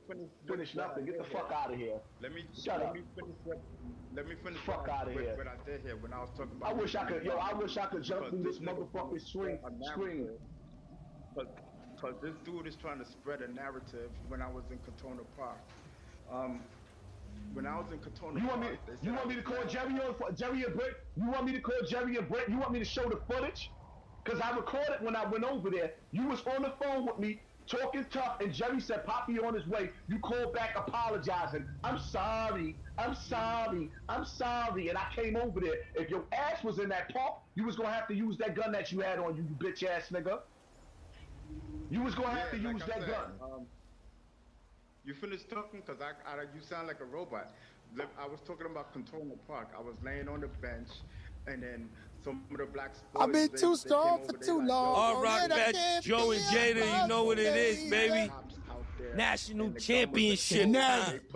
finish nothing. Get the fuck out of here. Shut up. Let me finish fuck out of here. What I did here when I was talking about. I wish I could jump through this motherfucking screen. Because this dude is trying to spread a narrative when I was in Katona Park. When I was in Katona Park. You want me to call Jerry and Britt? You want me to call Jerry and Britt? You want me to show the footage? Because I recorded when I went over there. You was on the phone with me, talking tough, and Jerry said, Poppy on his way. You called back apologizing. I'm sorry. And I came over there. If your ass was in that park, you was going to have to use that gun that you had on you, you bitch ass nigga. You was going to have to use that gun. You finished talking? Because you sound like a robot. I was talking about Katona Park. I was laying on the bench, and then some of the blacks. I've been too strong for too long. All rock bats, Joe and Jada, you know what it is, baby. National championship,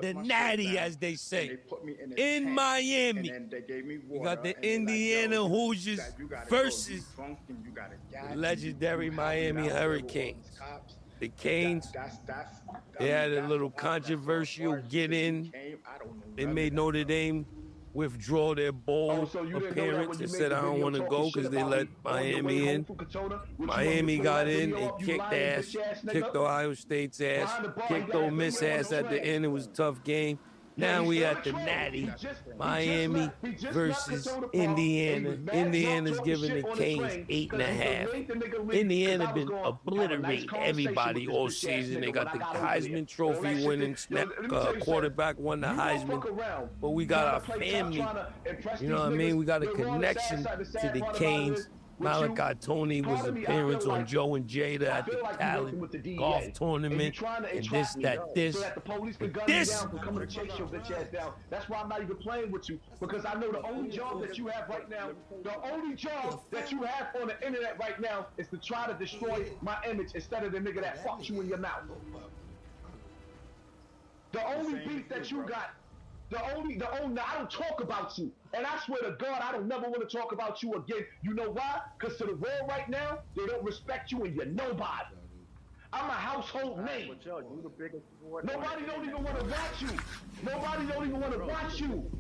the natty, as they say, in Miami. You got the Indiana Hoosiers versus the legendary Miami Hurricanes. The Canes, they had a little controversial get in. They made Notre Dame withdraw their bold appearance and said, I don't want to go because they let Miami in. Miami got in and kicked ass, kicked Ohio State's ass, kicked Ole Miss ass at the end. It was a tough game. Now we at the Natty, Miami versus Indiana. Indiana's giving the Canes 8.5. Indiana been obliterating everybody all season. They got the Heisman Trophy winning quarterback won the Heisman. But we got our family, you know what I mean? We got a connection to the Canes. Malachi Tony was appearance on Joe and Jada at the Talent Golf Tournament, and this, that, this. That's why I'm not even playing with you, because I know the only job that you have right now, the only job that you have on the internet right now is to try to destroy my image instead of the nigga that fucked you in your mouth. The only beef that you got, I don't talk about you. And I swear to God, I don't never want to talk about you again. You know why? Because to the world right now, they don't respect you and you're nobody. I'm a household name. Nobody don't even want to watch you. Nobody don't even want to watch you.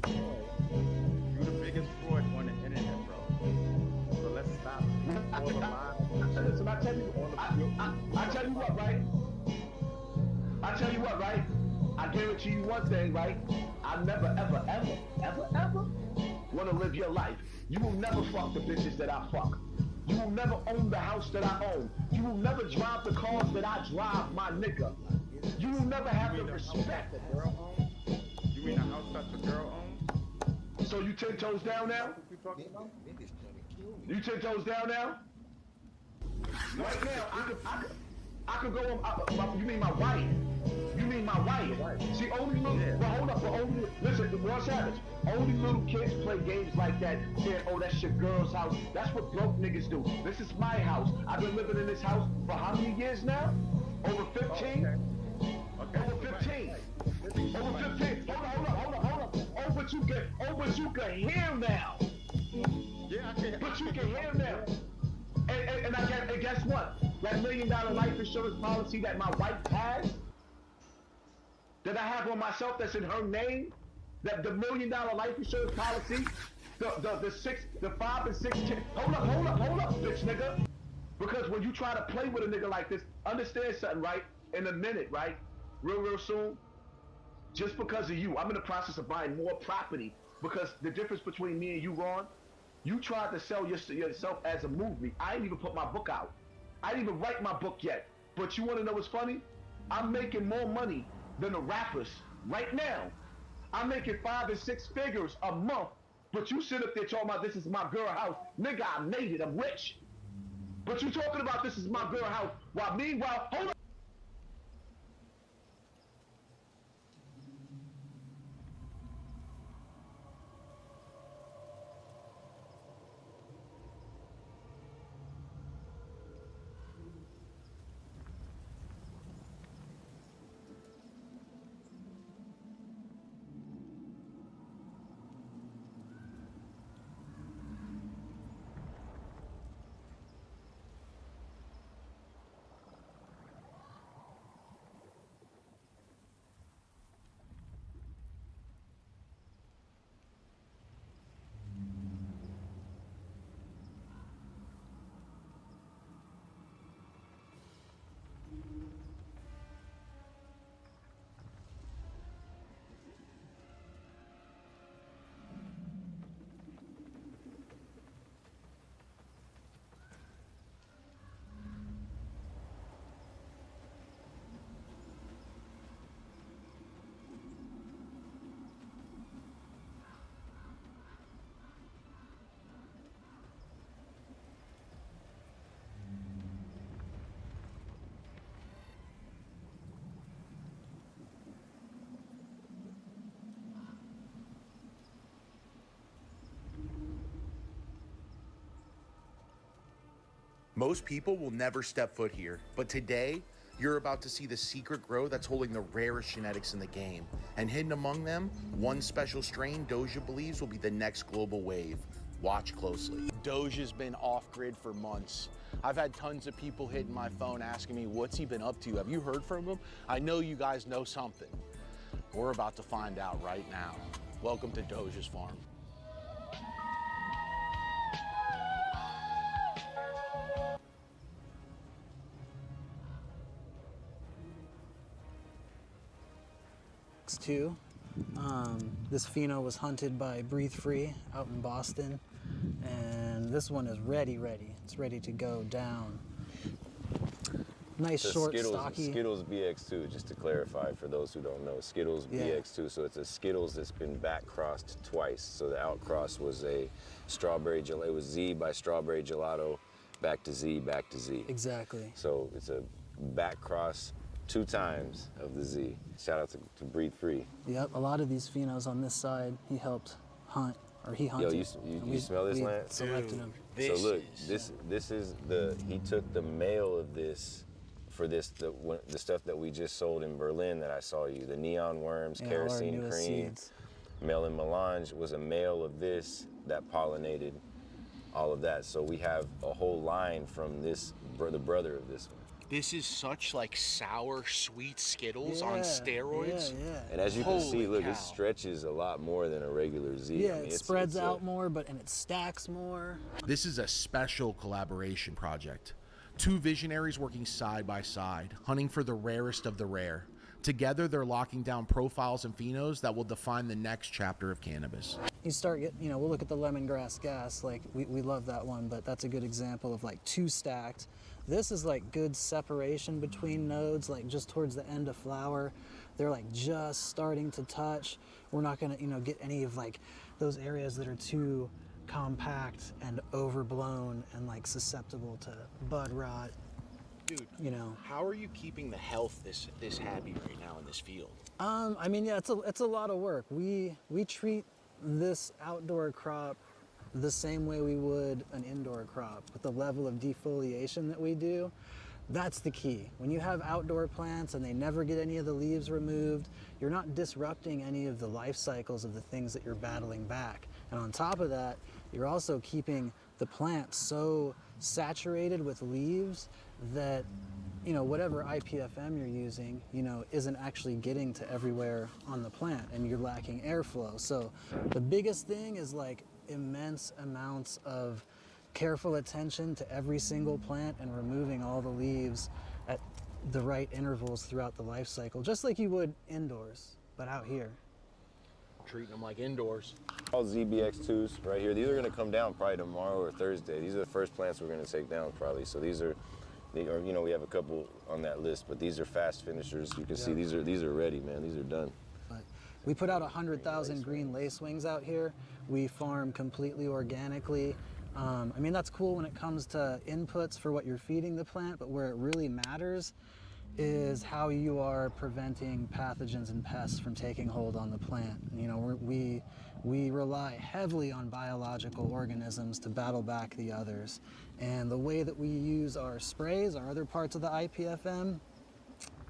You're the biggest fraud on the internet, bro. So let's stop. Listen, I tell you what, right? I tell you what, right? I guarantee you one thing, right? I never, ever, ever, ever, ever want to live your life. You will never fuck the bitches that I fuck. You will never own the house that I own. You will never drive the cars that I drive, my nigga. You will never have the respect. You mean the house that the girl owns? So you 10 toes down now? You 10 toes down now? Right now, I could go on, you mean my wife? You mean my wife? See, only little, well, hold up, but only, listen, Ross Savage, only little kids play games like that, saying, oh, that's your girl's house. That's what broke niggas do. This is my house. I've been living in this house for how many years now? Over 15? Over 15. Over 15. Hold up. Oh, but you can hear now. Yeah, I can. But you can hear now. And guess what? That $1 million life insurance policy that my wife has, that I have on myself, that's in her name, that the $1 million life insurance policy, the 5 and 6 kids. Hold up, bitch nigga. Because when you try to play with a nigga like this, understand something, right? In a minute, right? Real soon, just because of you, I'm in the process of buying more property, because the difference between me and you, Ron, you tried to sell yourself as a movie. I ain't even put my book out. I didn't even write my book yet. But you want to know what's funny? I'm making more money than the rappers right now. I'm making 5 and 6 figures a month. But you sit up there talking about this is my girl house. Nigga, I made it. I'm rich. But you talking about this is my girl house. While meanwhile, hold on. Most people will never step foot here, but today, you're about to see the secret grow that's holding the rarest genetics in the game. And hidden among them, one special strain Doja believes will be the next global wave. Watch closely. Doja's been off-grid for months. I've had tons of people hitting my phone asking me, what's he been up to? Have you heard from him? I know you guys know something. We're about to find out right now. Welcome to Doja's farm. Too. This pheno was hunted by Breathe Free out in Boston, and this one is ready. It's ready to go down. Nice, short, stocky. Skittles BX2, just to clarify for those who don't know. Skittles BX2, so it's a Skittles that's been back crossed twice. So the outcross was a strawberry gelato. It was Z by strawberry gelato, back to Z, back to Z. Exactly. So it's a back cross 2 times of the Z. Shout out to Breathe Free. Yep, a lot of these phenos on this side, he helped hunt, or he hunted. Yo, you smell this, Lance? Selected him. So look, this is he took the male of this, for this, the stuff that we just sold in Berlin that I saw you, the neon worms, kerosene cream. Seeds. Melon melange was a male of this that pollinated all of that. So we have a whole line from this, the brother of this one. This is such like sour, sweet Skittles on steroids. Yeah. And as you can see, look, it stretches a lot more than a regular Z. Yeah, I mean, it spreads out more, and it stacks more. This is a special collaboration project. 2 visionaries working side by side, hunting for the rarest of the rare. Together, they're locking down profiles and phenos that will define the next chapter of cannabis. You start getting, we'll look at the lemongrass gas, like we love that one, but that's a good example of like 2 stacked. This is like good separation between nodes, like just towards the end of flower. They're like just starting to touch. We're not gonna, get any of like those areas that are too compact and overblown and like susceptible to bud rot. Dude, how are you keeping the health this happy right now in this field? I mean, yeah, it's a lot of work. We treat this outdoor crop the same way we would an indoor crop, with the level of defoliation that we do. That's the key. When you have outdoor plants and they never get any of the leaves removed, you're not disrupting any of the life cycles of the things that you're battling back. And on top of that, you're also keeping the plant so saturated with leaves that whatever IPFM you're using, isn't actually getting to everywhere on the plant, and you're lacking airflow. So the biggest thing is like immense amounts of careful attention to every single plant and removing all the leaves at the right intervals throughout the life cycle, just like you would indoors, but out here. Treating them like indoors. All ZBX2s right here. These are gonna come down probably tomorrow or Thursday. These are the first plants we're gonna take down probably. So these are, we have a couple on that list, but these are fast finishers. You can see these are ready, man. These are done. But we put out 100,000 green lacewings out here. We farm completely organically. I mean, that's cool when it comes to inputs for what you're feeding the plant, but where it really matters is how you are preventing pathogens and pests from taking hold on the plant. We rely heavily on biological organisms to battle back the others. And the way that we use our sprays, our other parts of the IPFM,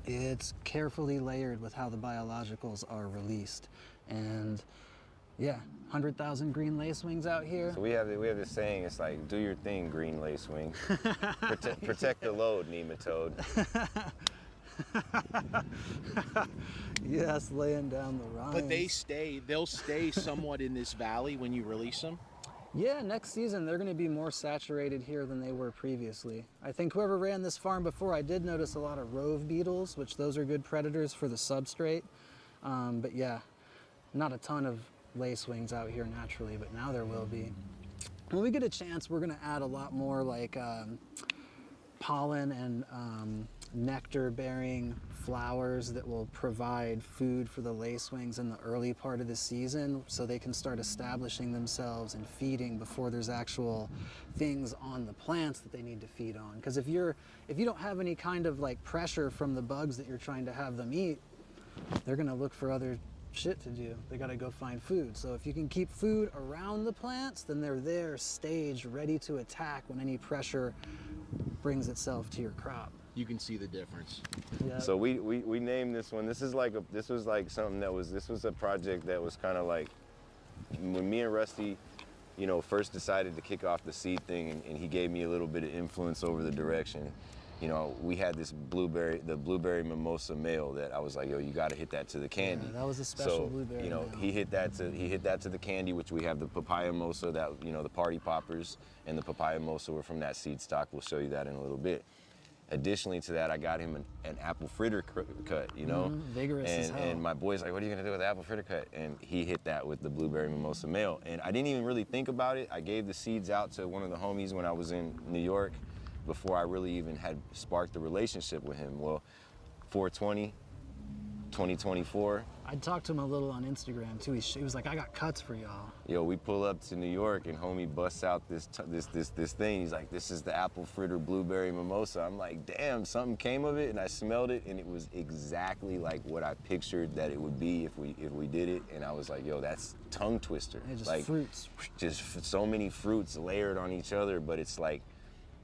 it's carefully layered with how the biologicals are released. And yeah, 100,000 green lacewings out here. So we have this saying, it's like, do your thing, green lacewing. Protect the load, nematode. Yes, laying down the rhymes. But they'll stay somewhat in this valley when you release them? Yeah, next season they're gonna be more saturated here than they were previously. I think whoever ran this farm before, I did notice a lot of rove beetles, which those are good predators for the substrate. But yeah, not a ton of lacewings out here naturally, but now there will be. When we get a chance, we're gonna add a lot more like pollen and nectar-bearing flowers that will provide food for the lacewings in the early part of the season, so they can start establishing themselves and feeding before there's actual things on the plants that they need to feed on. Because if you don't have any kind of like pressure from the bugs that you're trying to have them eat, they're gonna look for other shit to do. They gotta go find food. So if you can keep food around the plants, then they're there, staged, ready to attack when any pressure brings itself to your crop. You can see the difference. Yep. So we named this one. This was something that was, this was a project that was kind of like, when me and Rusty, first decided to kick off the seed thing, and he gave me a little bit of influence over the direction. you know, we had this the blueberry mimosa male that I was like, yo, you got to hit that to the candy. Yeah, that was a special blueberry. You know, male. he hit that to the candy, which we have the papaya mosa that, you know, the party poppers and the papaya mosa were from that seed stock. We'll show you that in a little bit. Additionally to that, I got him an apple fritter cut, you know? Vigorous as hell. And my boy's like, what are you gonna do with the apple fritter cut? And he hit that with the blueberry mimosa male. And I didn't even really think about it. I gave the seeds out to one of the homies when I was in New York before I really even had sparked the relationship with him. Well, 420, 2024. I talked to him a little on Instagram too. He was like, I got cuts for y'all. Yo, we pull up to New York and homie busts out this thing. He's like, this is the apple fritter blueberry mimosa. I'm like, damn, something came of it, and I smelled it, and it was exactly like what I pictured that it would be if we did it. And I was like, yo, that's tongue twister. Yeah, just like fruits. Just so many fruits layered on each other, but it's like,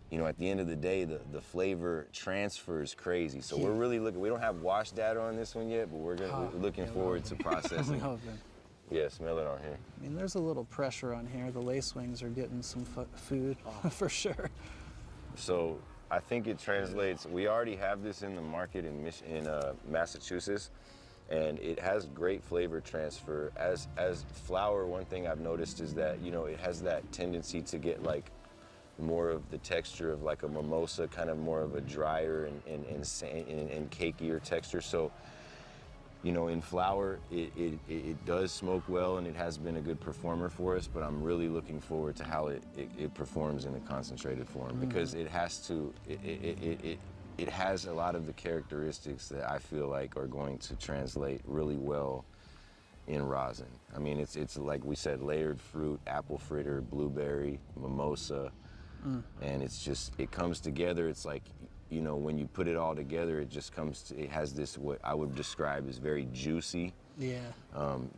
you know, at the end of the day, the flavor transfers crazy. So we're really looking. We don't have wash data on this one yet, but we're looking forward to processing. Yeah, smell it on here. I mean, there's a little pressure on here. The lace wings are getting some food for sure. So I think it translates. We already have this in the market in Massachusetts, and it has great flavor transfer. As flour, one thing I've noticed is that, you know, it has that tendency to get like more of the texture of like a mimosa, kind of more of a drier and cakier texture. So, you know, in flour, it does smoke well, and it has been a good performer for us, but I'm really looking forward to how it performs in a concentrated form, because it has to, it has a lot of the characteristics that I feel like are going to translate really well in rosin. I mean, it's like we said, layered fruit, apple fritter, blueberry, mimosa, and it's just, it comes together. It's like, you know, when you put it all together, it just it has this, what I would describe as very juicy. Yeah.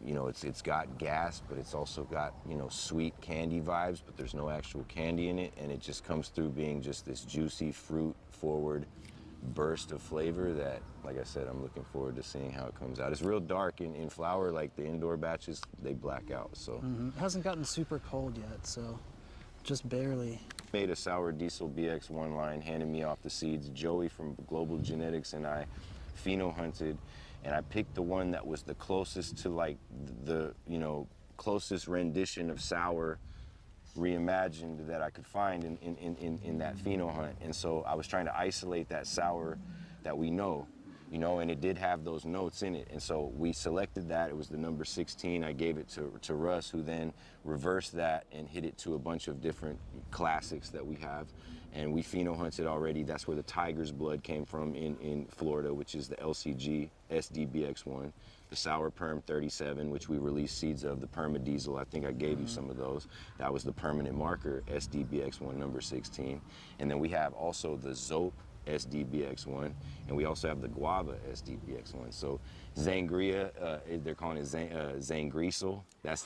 You know, it's got gas, but it's also got, you know, sweet candy vibes, but there's no actual candy in it, and it just comes through being just this juicy, fruit-forward burst of flavor that, like I said, I'm looking forward to seeing how it comes out. It's real dark in flour, like the indoor batches, they black out, so. It hasn't gotten super cold yet, so just barely. Made a sour diesel BX1 line, handed me off the seeds. Joey from Global Genetics and I pheno hunted, and I picked the one that was the closest to like the, you know, closest rendition of sour reimagined that I could find in that pheno hunt. And so I was trying to isolate that sour that we know, you know, and it did have those notes in it. And so we selected that. It was the number 16. I gave it to Russ, who then reversed that and hit it to a bunch of different classics that we have. And we pheno hunted already. That's where the Tiger's Blood came from in Florida, which is the LCG SDBX1. The Sour Perm 37, which we released seeds of, the Permadiesel, I think I gave you some of those. That was the Permanent Marker SDBX1 number 16. And then we have also the Zope SDBX1, and we also have the Guava SDBX1. So Zangria, they're calling it Zangrisel. That's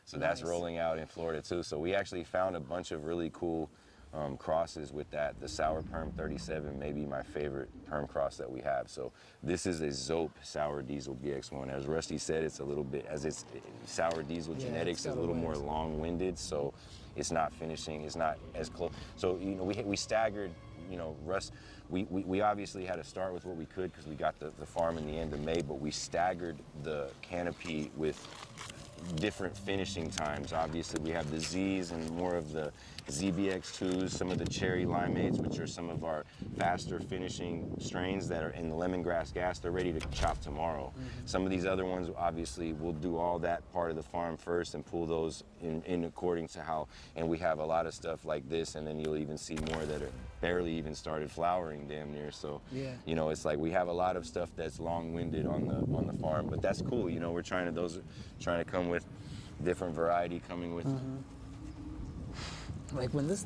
so that's rolling out in Florida too. So we actually found a bunch of really cool crosses with that. The Sour Perm 37 may be my favorite perm cross that we have. So this is a Zope Sour Diesel BX1. As Rusty said, it's a little bit, as it's Sour Diesel genetics is a little more long-winded, so it's not finishing, it's not as close. So, you know, we staggered, you know, Russ, we obviously had to start with what we could because we got the farm in the end of May, but we staggered the canopy with different finishing times. Obviously, we have the Z's and more of the ZBX2s, some of the Cherry Limeades, which are some of our faster finishing strains that are in the lemongrass gas. They're ready to chop tomorrow. Some of these other ones, obviously, we'll do all that part of the farm first and pull those in according to how, and we have a lot of stuff like this, and then you'll even see more that are barely even started flowering damn near. So, you know, it's like we have a lot of stuff that's long-winded on the farm, but that's cool. You know, we're trying to come with different variety coming with. Like when this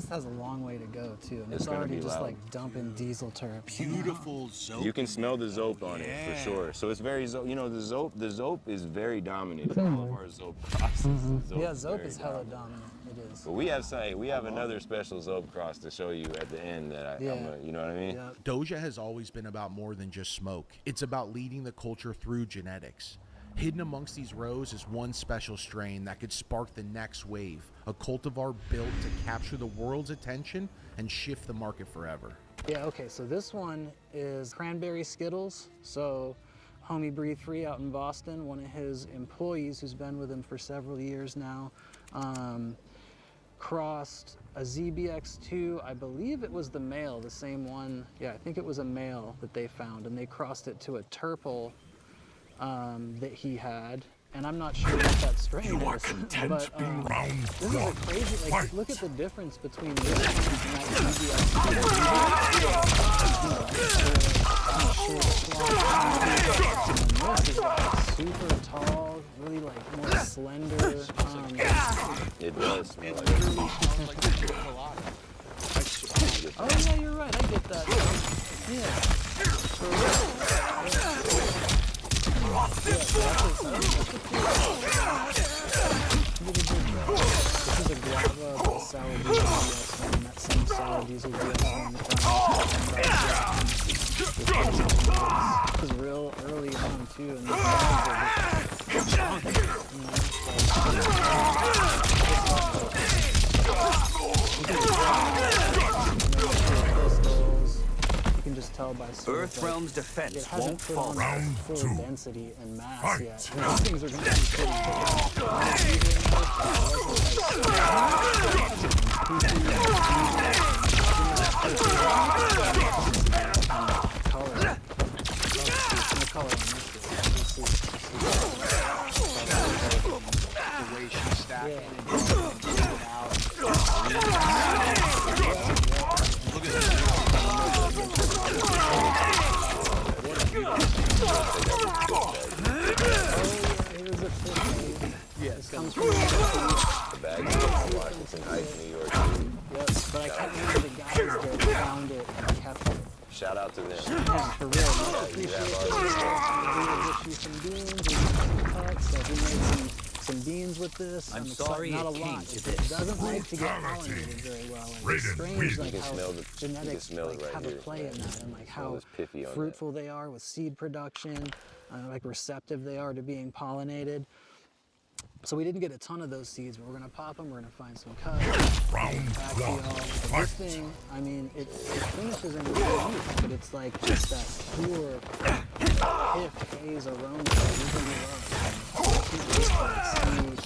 has a long way to go too, and it's already just like dumping diesel terps. Beautiful Zope. You can smell the Zope on it for sure. So it's very Zope. You know, the Zope is very dominant. All of our Zope crosses. Zope is hella dominant. It is. But we have another special Zope cross to show you at the end that you know what I mean? Yeah. Doja has always been about more than just smoke. It's about leading the culture through genetics. Hidden amongst these rows is one special strain that could spark the next wave, a cultivar built to capture the world's attention and shift the market forever. Yeah, okay, so this one is cranberry Skittles. So homie Breathe Free out in Boston, one of his employees who's been with him for several years now, crossed a ZBX2, I believe it was the male, the same one. Yeah, I think it was a male that they found, and they crossed it to a Turple that he had. And I'm not sure what that strain is, but this is a crazy, like, look at the difference between this and that ZBX. This is like super tall, really like more slender. It does smell like oh yeah, you're right, I get that. Yeah. This is a guava sour diesel DS one, that same sour diesel DS one. This is real early on too, and you can just tell by Earthrealm's defense it hasn't put on Round full two. density and mass Fight. yet. And these things are going to be pretty The way she's stacking and out. Look at this. Yes, comes from the bag. Washington Heights, New York City. Yep, but I can't remember the guys that found it and kept it. Shout out to them. Yeah, for real. Much appreciated. We will get you some beans, we get some cuts, so we made some beans with this. I'm excited. sorry Not a it came lot. to It this. doesn't like to get pollinated very well. And the strains, like how genetics like have a play in that, and like how fruitful they are with seed production, like receptive they are to being pollinated. So we didn't get a ton of those seeds, but we're gonna pop them. We're gonna find some cuts. Round one. This thing, I mean, it finishes in real use, but it's like just that pure pith haze aroma that we really love. You can just like see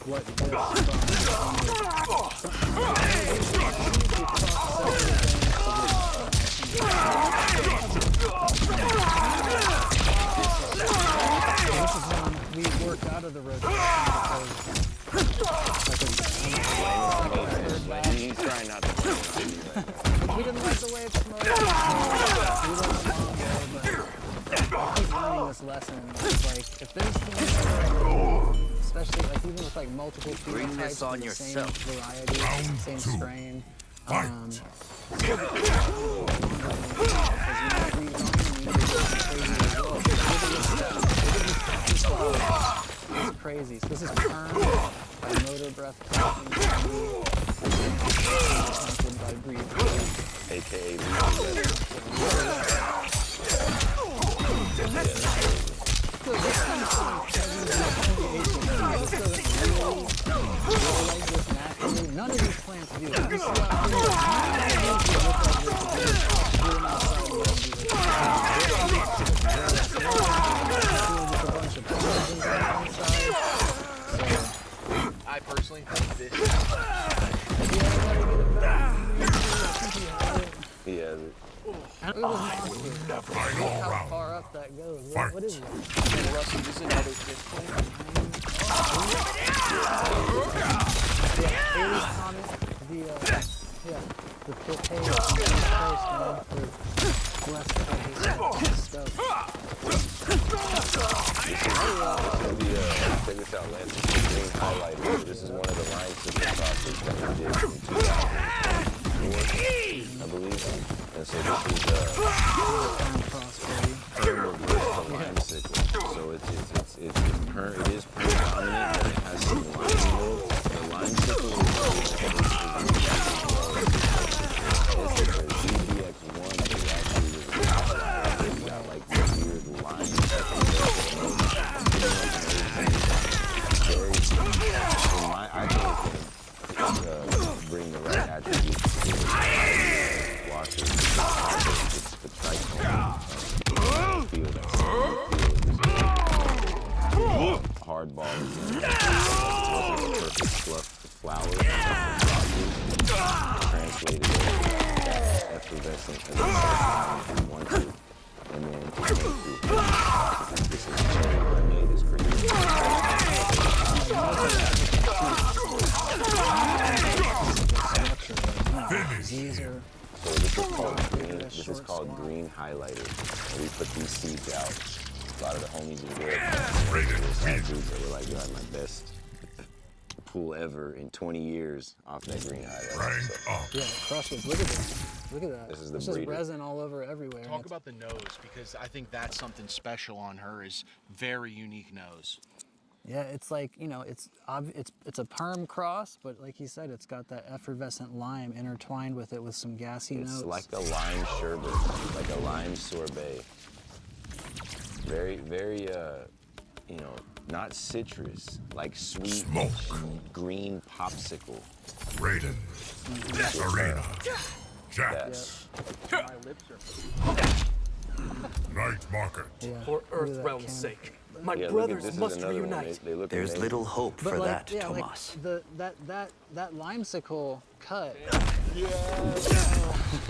what this This is one we worked out of the rotation because He's trying not to. we didn't like the way it smoked. So we let it go, but I keep learning this lesson. It's like if there's things that are, especially like even with like multiple phenotypes of the same variety, same strain. It's crazy. So this is Perm by Motor Breath Coffee by Breathe Free. AKA None of these plants do it. You see I personally think this. Yeah. It was monstrous. Look how far up that goes. What is it? Rusty, this is another fish plate. Yeah, Haley's comment, the pit haze on the coast, man, for West Coast stuff. Check this out, Lance. This is green highlighter. This is one of the line system processes that we did from 2004, I believe. And so this is line cycle. So it is predominant, but it has some line yield. The line cycle is ZBX1, but it actually was got like the weird line cycle. I think it's going to bring the right attributes to the washer. hard ball. It wasn't the perfect fluff flour. Translated that effervescent as we wanted. And then to make this is cherry lemonade is for you. So this is called green highlighter. And we put these seeds out. A lot of the homies in there had dudes that were like, yo, I had my best pool ever in 20 years off that green highlighter. So. Yeah, it crushes. Look at this. Look at that. This is the It's breeder. just resin all over everywhere. Talk about the nose, because I think that's something special on her, is very unique nose. Yeah, it's like, you know, it's a perm cross, but like you said, it's got that effervescent lime intertwined with it with some gassy notes. It's like a lime sherbet, like a lime sorbet. Very, very, you know, not citrus, like sweet green popsicle. Raiden, Arena, Jax. My lips are... Night Market. For Earthrealm's sake. My Yeah, brothers must reunite. There's little hope for that, yeah, Tomas. Like that limesicle cut.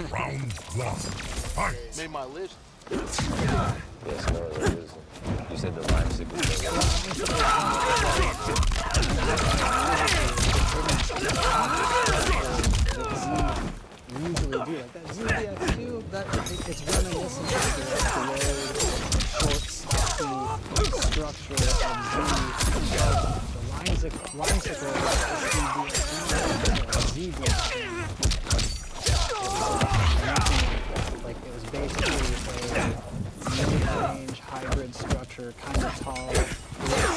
Round one. Fight. Made my list. Yes, no, there is. You said the limesicle. Usually do like that ZDX2, that it's reminiscent of the delayed, short, stocky structure of Z. The limesicle is like it was basically a mid-range hybrid structure, kind of tall,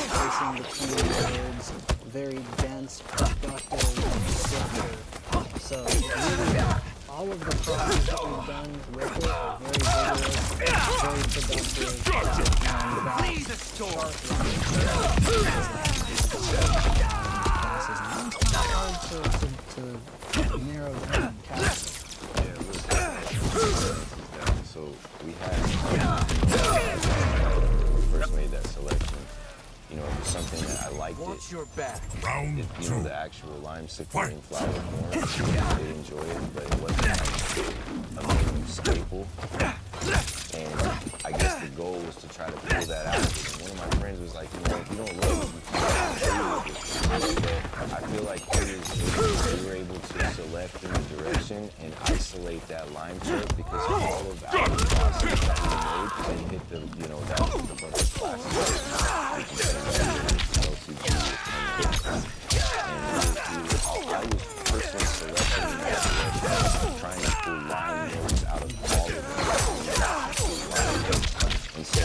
spacing between nodes, very dense, productive structure. So really, all of the processes that we've done with it are very vigorous, very productive, and it's not hard to narrow down cast. So we had, when we first made that selection, you know, it was something that I liked. Watch your back. Round you two. know, the actual limesicle and flower corn, I did enjoy it, but it wasn't like a main staple. And I guess the goal was to try to pull that out. And one of my friends was like, you know, if you don't love it, you can't do it. But I feel like we were able to select in the direction and isolate that lime chip, because all of our process that we made, they hit the, you know, that was the bunch of plastic. I was personally selecting in that direction, trying to pull lime notes out of all of them. And so,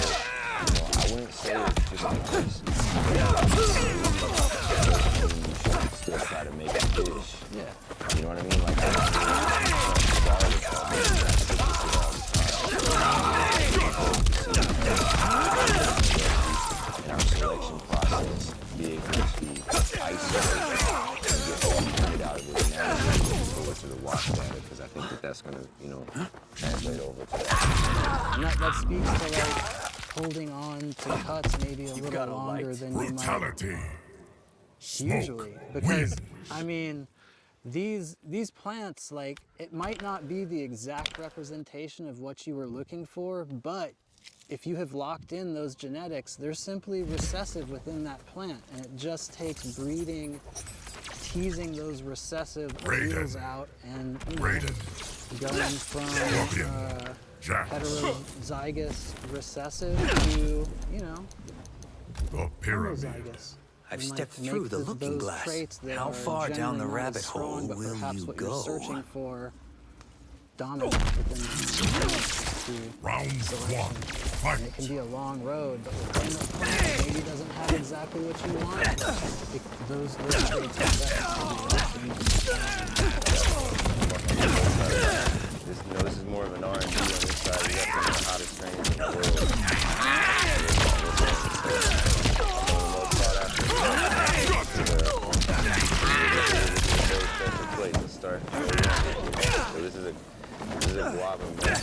you know, I wouldn't say it's just because you should still try to make a dish. Yeah. You know what I mean? Like, I don't in our selection process, be able to isolate and get all the out of it now and go to the wash data, because I think that that's going to, you know, translate over to that. And that speaks to like holding on to cuts maybe a little longer than you might usually, because I mean these plants, like, it might not be the exact representation of what you were looking for, but if you have locked in those genetics, they're simply recessive within that plant, and it just takes breeding, teasing those recessive alleles out, and you know, going from heterozygous recessive to, you know, homozygous. I've stepped through the looking glass. How far down the rabbit hole will you what go? You're searching for dominant within Round one. And it can be a long road, but within the plant that maybe doesn't have exactly what you want, those traits are This is more of an R&D on this side. We got some of the hottest trainers in the world. Let's start. So this is a guava mix.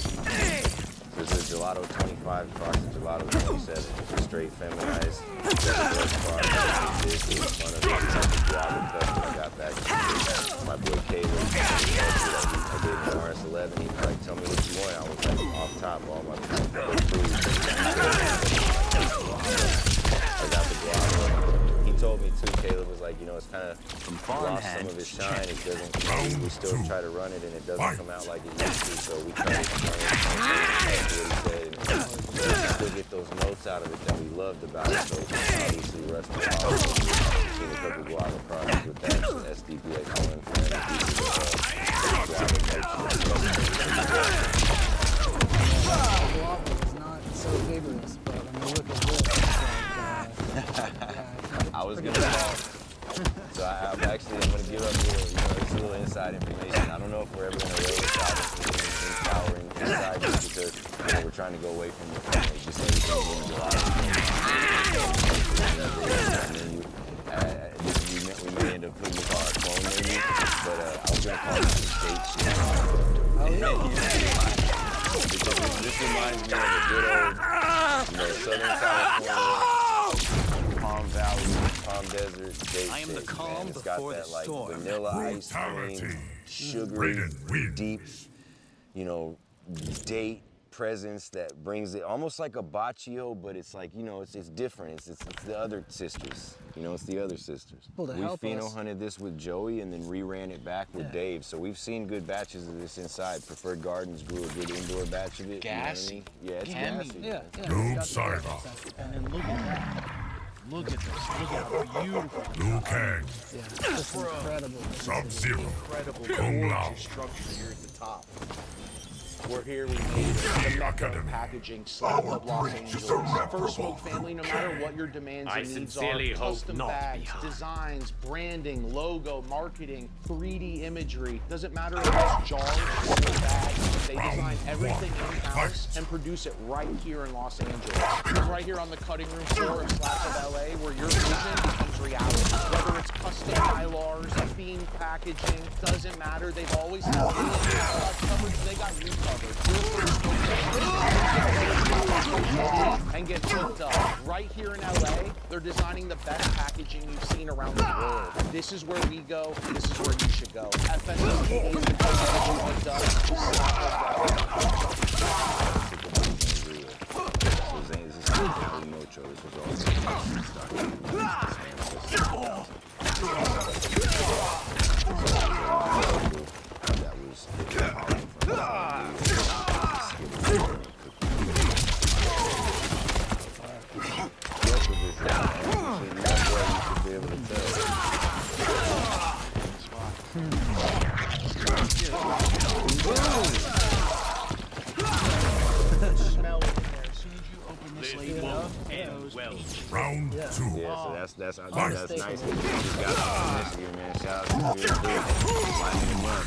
This is a gelato 25 across the gelato 27. It's a straight straight feminized. I got back. My boy Caleb, I gave him RS11. He was like, tell me what you want. I was like, off top, all my food. I got the guava. He told me too, Caleb was like, you know, it's kind of lost some of its shine. It doesn't, we still try to run it and it doesn't come out like it used to. So we cut it, what he said. And still get those notes out of it that we loved about it. So obviously Russ was awesome. Seen a couple guava products with that. SDPX one for any pieces of guava Guava is not so vigorous, but when you look at this, it's like, I was gonna call. So I'm gonna give up this little inside information. I don't know if we're ever gonna roll this out in power inside just because we're trying to go away from the just everything in July. We may end up putting this on our phone menu, but I was gonna call this the States. Because this reminds me of a good old, Southern California, Palm Valley, Palm Desert, date. I am the calm it's got before that the like storm. vanilla ice cream, sugary, deep, date presence that brings it almost like a baccio, but it's like, it's different. It's the other sisters. It's the other sisters. Well, we pheno hunted this with Joey and then reran it back with Dave. So we've seen good batches of this inside. Preferred Gardens grew a good indoor batch of it. Gassy. You know what I mean? Yeah, it's gassy. Noob Saiba. And then look at that. Look at this. Look at how beautiful. Liu Kang. Yeah, this is incredible. Sub-Zero. Incredible, Kung Lao. gorgeous structure here at the top. We're here, we made the Mecca packaging slab of Los Angeles. First Smoke family, no matter what your demands and needs are, custom bags, designs, branding, logo, marketing, 3D imagery. Doesn't matter if it's jars or bags. They design everything in-house and produce it right here in Los Angeles. Right here on the cutting room floor of Slap of LA, where your vision becomes reality. Whether it's custom Mylars, themed packaging, doesn't matter. They've always had coverage. They got you covered. And get hooked up. Right here in LA, they're designing the best packaging you've seen around the world. This is where we go. This is where you should go. FSD is the place to get you hooked up. Smell it in there. As soon as you open this label, Round 2. Yeah, so that's nice. We just got some in Michigan, man. Shout out to you.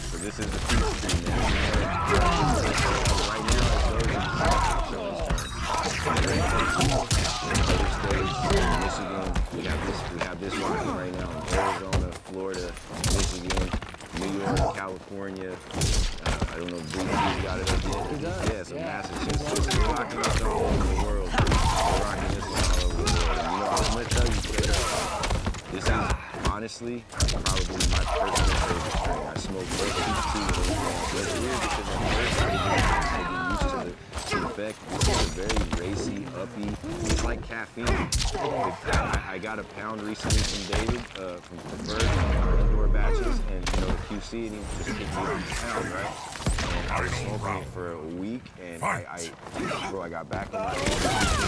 So this is the Peach Tree, man. Right now, Michigan. We have this rocking right now in Arizona, Florida, Michigan, New York, California. I don't know if Breezy's got it up yet. Yeah, so Massachusetts. We're rocking this all over the world. We're rocking this all over the world. And, I'm gonna tell you straight up, this is honestly probably my personal favorite strain. I smoke both of these two, but it's weird because at first I didn't get used to the effect. This is a very racy, uppy. It's like caffeine. I got a pound recently from David from Preferred indoor batches, and the QC, and he just picked me up a pound, right? And I was smoking it for a week, and I got back on my feet,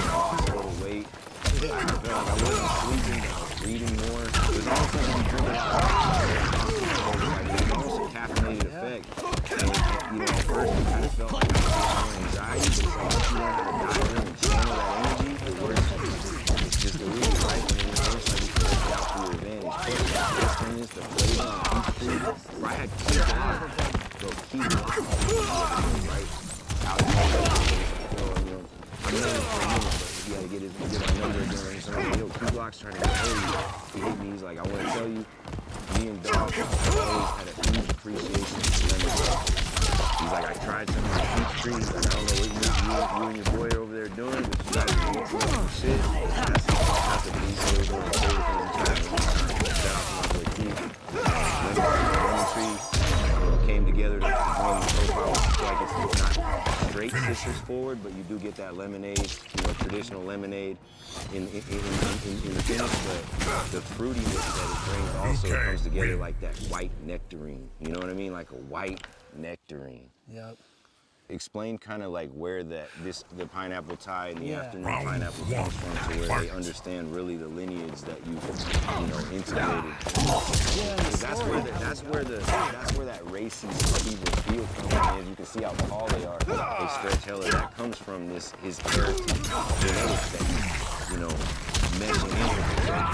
lost a little weight. I felt like I wasn't sleeping, I was reading more. It was almost like when you drink a lot of coffee. It was almost a caffeinated effect. And at first it kind of felt like I was more anxiety, but it's like if you learn how to dive in and channel that energy, it works. It's just a really life, and it works like you can work it out for your advantage. Plus, the tastiness, the flavor, the peach tree. I had key block, so key block, right? Out of he had to get my number again. So I'm like, yo, Q-Block's trying to get hold of you. He hit me, he's like, I want to tell you, me and Dog always had a huge appreciation for lemon drop. He's like, I tried some of the peach trees. Like, I don't know what you and your boy are over there doing, but you guys are doing some shit. pushes forward, but you do get that lemonade, traditional lemonade in the finish. But the fruitiness that it brings also comes together like that white nectarine. You know what I mean? Like a white nectarine. Yep. Explain kind of like where the pineapple Thai and the afternoon pineapple comes from, to where they understand really the lineage that you've integrated. That's where that racy sativa feel comes in. As you can see how tall they are, they stretch hella. That comes from his heritage genetics that he's meshing in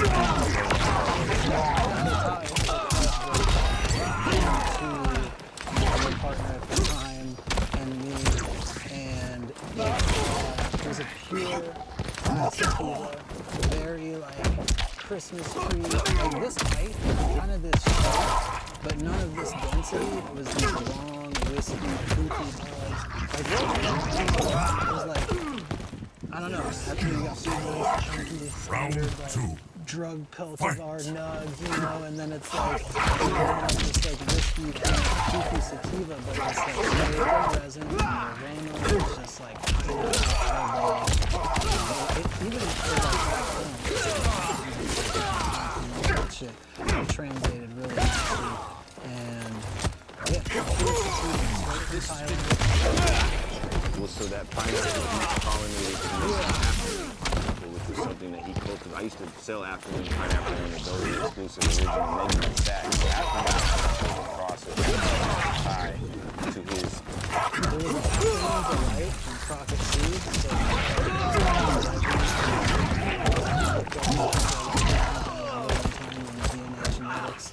with. Partner at the time and me, and it was a pure sativa, very like Christmas tree, like this height, kind of this shape, but none of this density. It was these long, wispy, poofy buds. Like it was like, I don't know, after you got nice, chunky, standard, like, drug cultivar nugs, and then it's like, just like whiskey, kind of poofy sativa, but it's like flavor, resin, and the aroma is just like, even for like that shit, it translated really nicely, and yeah, pure sativa, straight from Thailand. Well, so that pineapple pollinated which was something that he cultivated. I used to sell afternoon pineapple in the Dozy exclusive original menu in fact. Afternoon process tied to his. There was a delight from Crockett Seeds, so DNA genetics.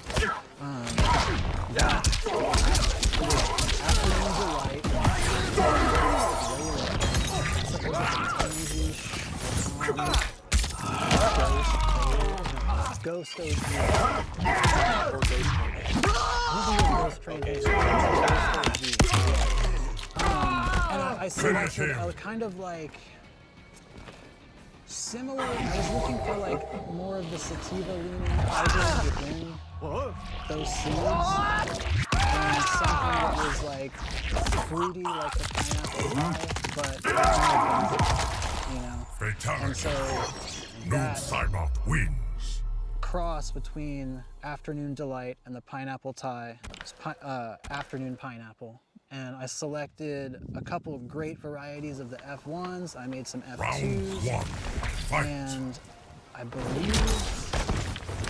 Afternoon delight. Ghost OG. I selected, I was kind of like similar. I was looking for like more of the sativa leaning fibers within those seeds, and something that was like fruity, like the pineapple pie, but and so that cross between Afternoon Delight and the Pineapple Thai, Afternoon Pineapple. And I selected a couple of great varieties of the F1s. I made some F2s, and I believe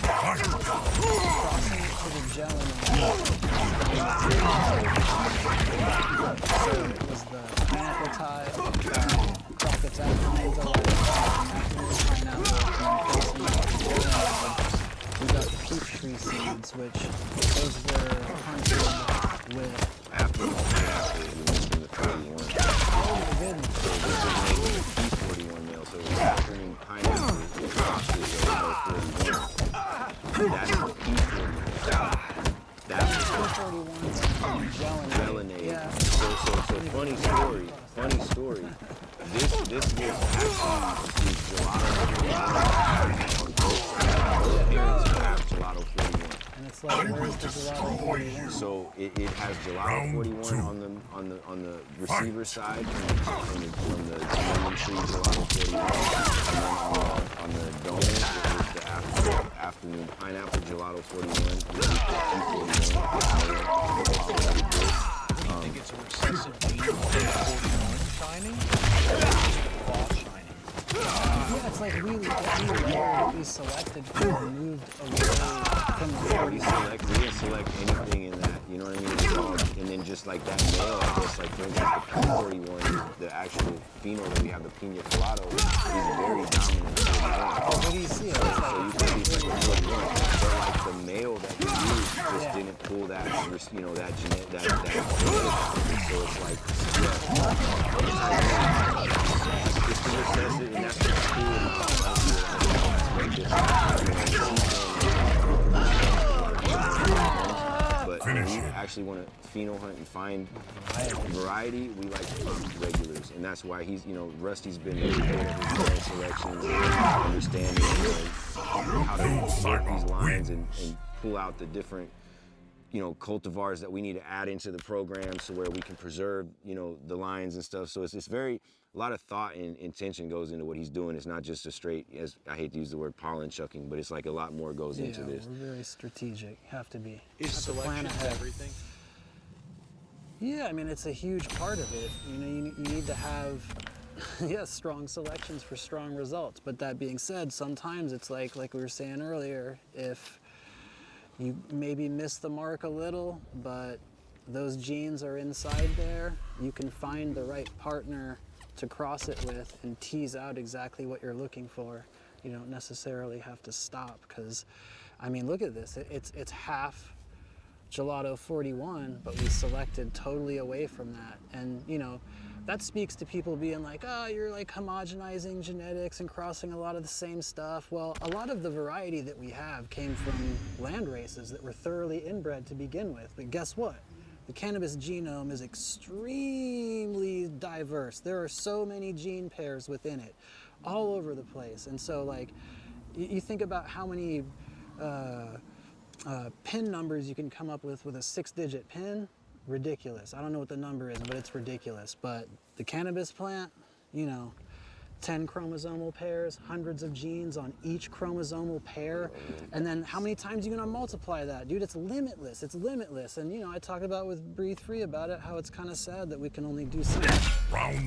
crossing it to the gelatine. So it was the Pineapple Thai, Crockett's Afternoon Delight, Afternoon Pineapple, and then we got the peach tree seeds, which those were hunted with afternoon pineapple. You mentioned the 41. Oh my goodness. So this is made with the P41 male. So the afternoon pineapple is that's the P41. That's the Gelinade. Yeah. So funny story. This was actually the gelato. Parents have gelato 41. And it's like, where's the gelato 41? So it has gelato 41 on the receiver side, from the lemon tree gelato 41, and then on the dome it was the afternoon pineapple gelato 41, which is the P41. I think it's a recessive gene of 41 shining. Yeah, it's like we selected for moved away from the 40. We didn't select anything in that, you know what I mean? It's all, and then just like that male, I guess, like for instance, the P41, the actual pheno that we have, the Pina Colada, is very dominant. What do you see? It's like, so you can see like 41, but like the male that we used just didn't pull that, that genetic, so it's like, it's the recessive, and that's what's cool but when we actually want to pheno hunt and find variety, we like to find regulars, and that's why he's, Rusty's been really good at his brand selections, understanding how to work these lines and pull out the different, you know, cultivars that we need to add into the program so where we can preserve, you know, the lines and stuff. So it's very, a lot of thought and intention goes into what he's doing. It's not just a straight, as I hate to use the word pollen chucking, but it's like a lot more goes into this. We're very strategic, have to be. Is selection everything? Yeah, I mean, it's a huge part of it. You know, you need to have, yes, strong selections for strong results. But that being said, sometimes it's like we were saying earlier, if you maybe miss the mark a little, but those genes are inside there, you can find the right partner to cross it with and tease out exactly what you're looking for. You don't necessarily have to stop, because, I mean, look at this. It's half Gelato 41, but we selected totally away from that. And, you know, that speaks to people being like, oh, you're like homogenizing genetics and crossing a lot of the same stuff. Well, a lot of the variety that we have came from land races that were thoroughly inbred to begin with. But guess what? The cannabis genome is extremely diverse. There are so many gene pairs within it, all over the place. And so, like, you think about how many PIN numbers you can come up with a 6-digit PIN. Ridiculous. I don't know what the number is, but it's ridiculous. But the cannabis plant, you know, 10 chromosomal pairs, hundreds of genes on each chromosomal pair. And then how many times are you gonna multiply that? Dude, it's limitless, it's limitless. And you know, I talked about with Breathe Free about it, how it's kind of sad that we can only do so much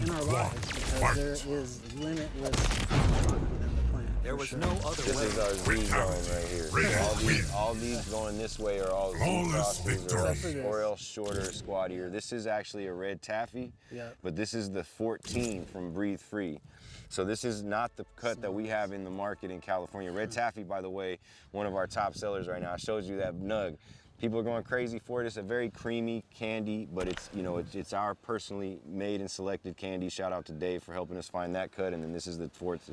in our lives because there is limitless within the plant. There was no other way. This is our Z zone right here. All these going this way are all Z crosses or else shorter, squattier. This is actually a red taffy, but this is the 14 from Breathe Free. So this is not the cut that we have in the market in California. Red taffy, by the way, one of our top sellers right now. I showed you that nug. People are going crazy for it. It's a very creamy candy, but it's, you know, it's our personally made and selected candy. Shout out to Dave for helping us find that cut. And then this is the fourth,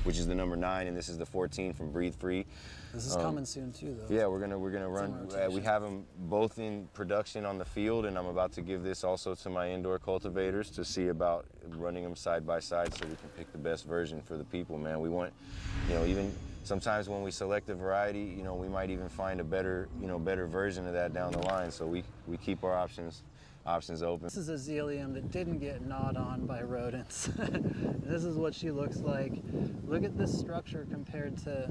which is the number 9, and this is the 14 from Breathe Free. This is coming soon too, though. Yeah, we're gonna run. We have them both in production on the field, and I'm about to give this also to my indoor cultivators to see about running them side by side so we can pick the best version for the people. Man, we want, you know, even sometimes when we select a variety, you know, we might even find a better, you know, better version of that down the line. So we keep our options open. This is a Xelium that didn't get gnawed on by rodents. This is what she looks like. Look at this structure compared to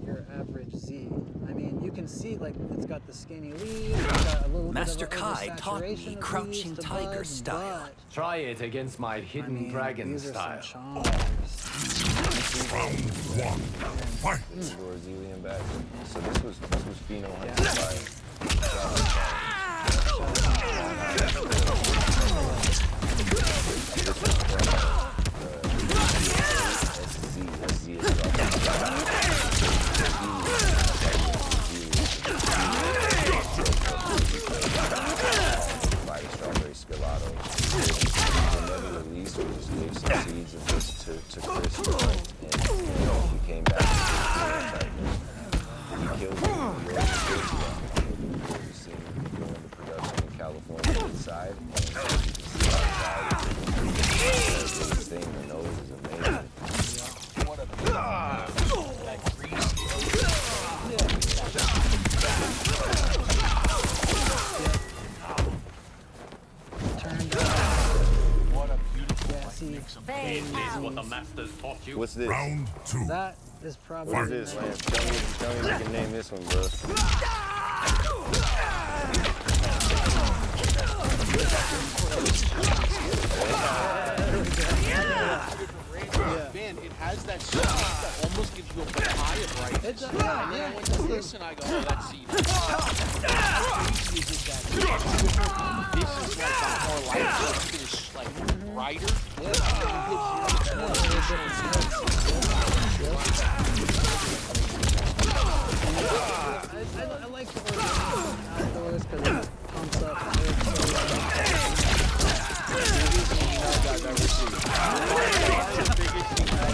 your average Z. I mean, you can see, like, it's got the skinny leaves, it's got a little Master bit of Kai taught me crouching tiger style. Try it against my hidden dragon style. Round 1, fight! Indoor Xelium back. So this was pheno hunted by by the strawberry Scalato. Never released, we just gave some seeds of this to Chris to hunt, and you know, he came back and he killed me. We've seen him go into production in California inside, and you can see outside. This thing, the nose is amazing. What a that greasy. What a beautiful mix of Is this what the masters taught you? What's this? Round 2. That is probably. What is this, Lance? Tell me you can name this one, bro. Man, it has that seed that almost gives you a papaya bright. It does, and then I went to this and I go, oh, that's seed. This is like got more light. It is like brighter. I like the organic outdoors because it pumps up. I've ever seen. The biggest thing tell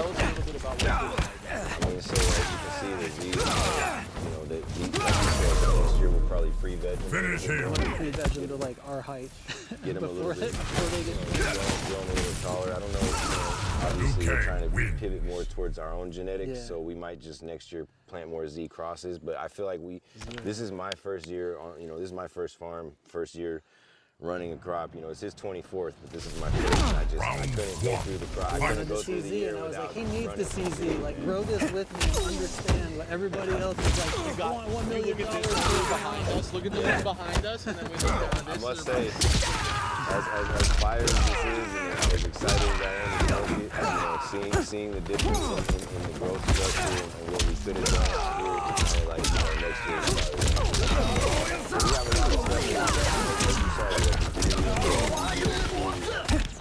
us a little bit about what you're doing. I mean, so as you can see, that these, you know, next year we'll probably free veg them. Finish him. Free veg them to like our height. Get them a little bit, before they get grow them a little taller. I don't know, you know, obviously we're trying to pivot more towards our own genetics, Yeah. so we might just next year plant more Z crosses. But I feel like this is my first year on, this is my first farm, first year running a crop. It's his 24th, but this is my first. I couldn't go through the crop. I couldn't go through the year and I was like, he needs running the CZ. Like, grow this with me and understand what everybody else is like. You got $1 million behind us. Look at the one behind us, and then we look down at this. I must say, as fire as this is, and as excited as I am to help it, seeing the difference in the growth structure and what we could have done here, next year. We have a lot of stuff.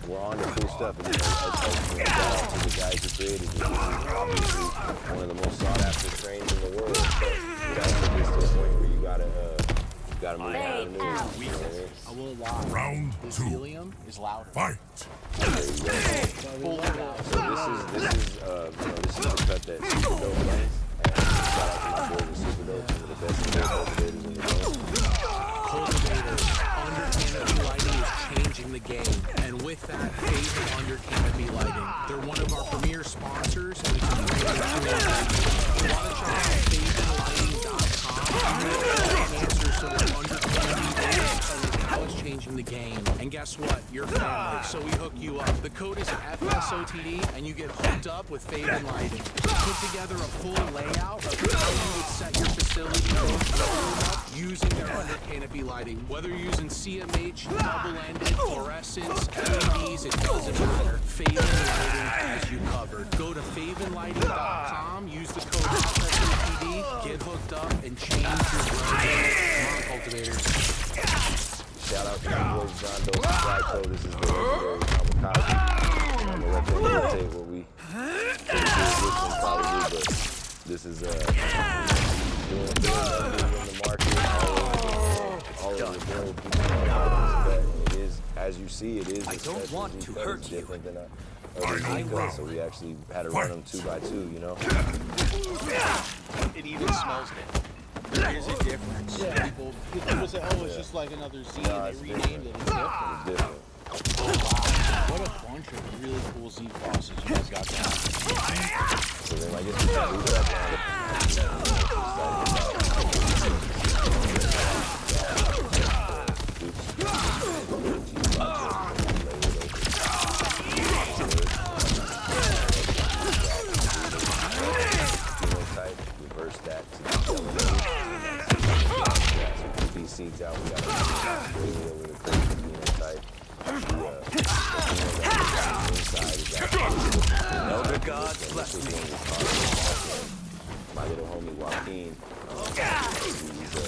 We're on to cool stuff, and shout out to the guys who created it. This is obviously one of the most sought after strains in the world. But you gotta take this to a point where you gotta move on to new. I won't lie. Round This 2. helium is louder. Fight. Fully loud. So this is the cut that Super Dope runs. Shout out to my boys at Super Dope, some of the best cultivators in the game. Cultivators, under canopy lighting is changing the game, and with that, Faven under canopy lighting. They're one of our premier sponsors, and we can bring it to you. If you want to check out favenlighting.com, answers to what under canopy is and how it's changing the game. And guess what? You're family, so we hook you up. The code is FSOTD, and you get hooked up with Faven Lighting. Put together a full layout of how you would set your facility up using their under canopy lighting. Whether you're using CMH, double-ended, fluorescents, LEDs, it doesn't matter. Faven Lighting has you covered. Go to favenlighting.com, use the code FSOTD, get hooked up, and change your growth. Come on, cultivators. Shout out to my boys John Doe and Psycho. This is the legendary Kamikaze. I'm gonna let them dictate what we probably do, but this is doing in the market all over the globe. People know about this cut, and it is, as you see, it is a special Z cut. It's different than other Z cuts, so we actually had to run them 2 by 2, It even smells good. There is a difference. Yeah. People say, oh, it's just like another Z, and they renamed it. It's different. It's different. What a bunch of really cool Z crosses you guys got down. So then I guess we can move that reverse that to the these seeds out. We got to really over the phenotype. Elder gods bless me. My little homie Joaquin, he's a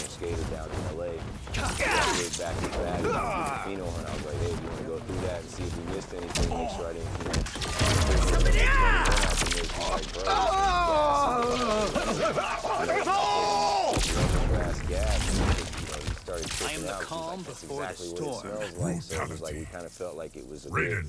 skater down in LA. Back in bag, Pheno hunt. I was like, hey, you want to go through that and see if we missed anything? Make sure I didn't, I am the calm before the storm. So it was like we kind of felt like it was a good,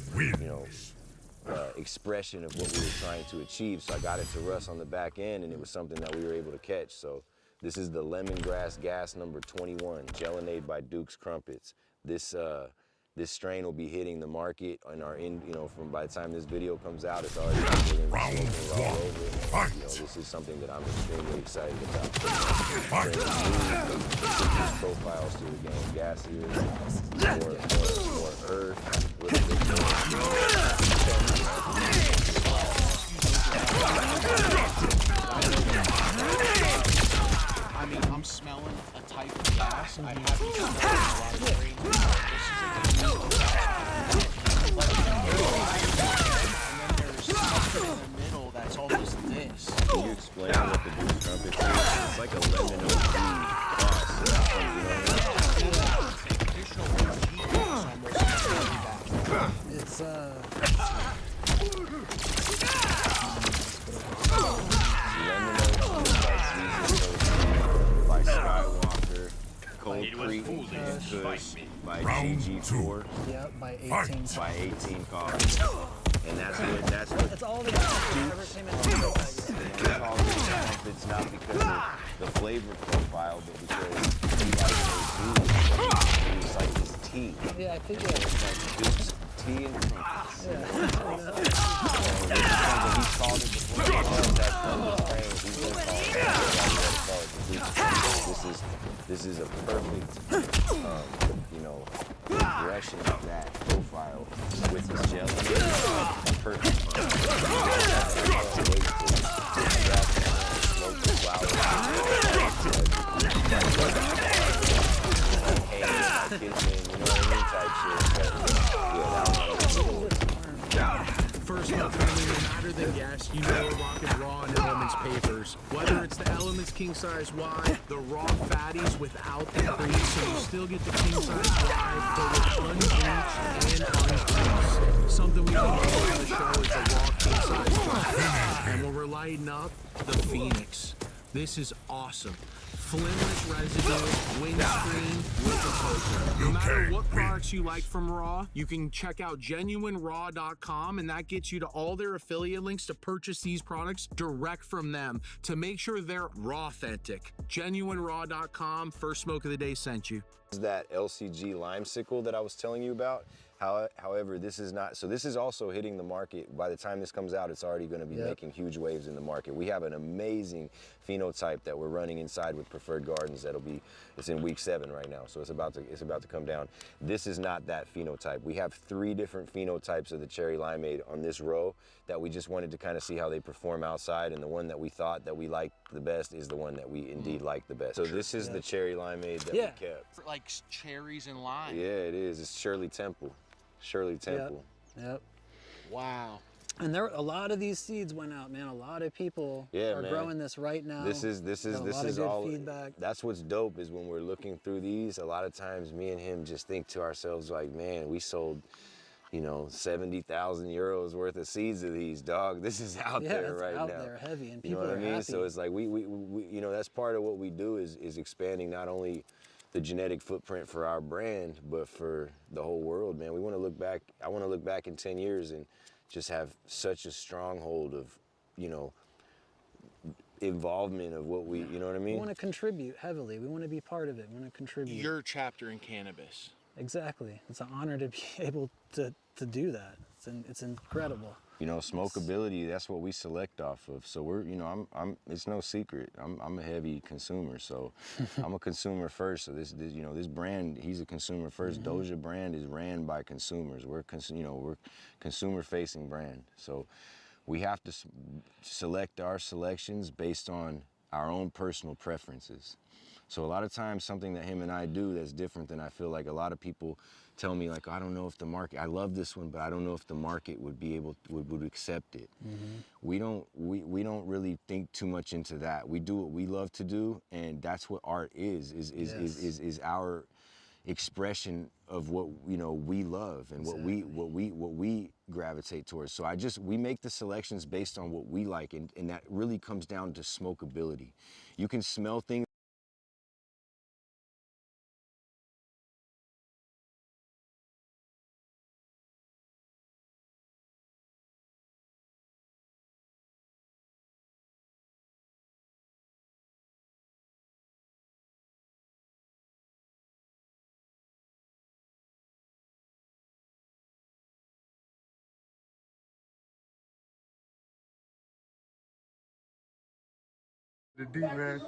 expression of what we were trying to achieve. So I got it to Russ on the back end, and it was something that we were able to catch. So this is the Lemongrass Gas number 21, Gelinade by Duke's Crumpets. This strain will be hitting the market on our from by the time this video comes out, it's already all over. This is something that I'm extremely excited about. Bringing new profiles to the game, gassier, more earth, a little bit I mean, I'm smelling a type of gas. I haven't smelled a lot of green. This is a new and then there's something in the middle that's almost this. Can you explain what the Duke's Crumpets is? It's like a lemon OG cross. It's by Skywalker, Cold Creek, Kush, by GG4. Yep, by 18. By 18 cars. And that's what That's all the guys that ever came in. It's not because of the flavor profile, but because he likes his tea. Yeah, I think Duke's tea and crumpets. You know what I'm saying? He's called it before. That's from the frame. He's been called it. This is a perfect, you know, progression of that profile with his gel. Perfect. Smoke the First smoke family, no matter the guest, you know we're rocking raw and Elements papers. Whether it's the Elements king size wide, the raw fatties without the crease, so you still get the king size wide, but with unbleached and uncreased. Something we love on the show is the raw king size wide. And when we're lighting up, the Phoenix. This is awesome. Flimless residue, windscreen with a poker. No matter what products you like from Raw, you can check out genuineraw.com, and that gets you to all their affiliate links to purchase these products direct from them to make sure they're raw authentic. Genuineraw.com, first smoke of the day sent you. That LCG lime sickle that I was telling you about. However, this is not, so this is also hitting the market. By the time this comes out, it's already going to be making huge waves in the market. We have an amazing phenotype that we're running inside with Preferred Gardens. It's in week 7 right now, so it's about to come down. This is not that phenotype. We have 3 different phenotypes of the cherry limeade on this row that we just wanted to kind of see how they perform outside, and the one that we thought that we liked the best is the one that we indeed like the best. So this is the cherry limeade that we kept. For like cherries and lime. Yeah, it is. It's Shirley Temple. Shirley Temple. Yep. Wow. And a lot of these seeds went out, man. A lot of people are growing this right now. This is good feedback. That's what's dope is when we're looking through these, a lot of times me and him just think to ourselves like, man, we sold, you know, 70,000 euros worth of seeds of these, dog. This is out there right now. Out there heavy, and you know people what are I mean? happy. So it's like we you know, that's part of what we do is expanding not only the genetic footprint for our brand, but for the whole world, man. We want to look back. I want to look back in 10 years and just have such a stronghold of, you know, involvement of what we, you know what I mean? We want to contribute heavily. We want to be part of it. We want to contribute. Your chapter in cannabis. Exactly. It's an honor to be able to do that. It's incredible. You know, smokability, that's what we select off of. So we're, you know, it's no secret. I'm a heavy consumer, so I'm a consumer first. So this you know, this brand, he's a consumer first. Doja brand is ran by consumers. We're consumer facing brand. So we have to select our selections based on our own personal preferences. So a lot of times something that him and I do that's different than I feel like a lot of people tell me, like, I don't know if the market, I love this one, but I don't know if the market would be able, would accept it. We don't really think too much into that. We do what we love to do, and that's what art is our expression of what, you know, we love and what we gravitate towards. So we make the selections based on what we like, and that really comes down to smokability. You can smell things. The D, man.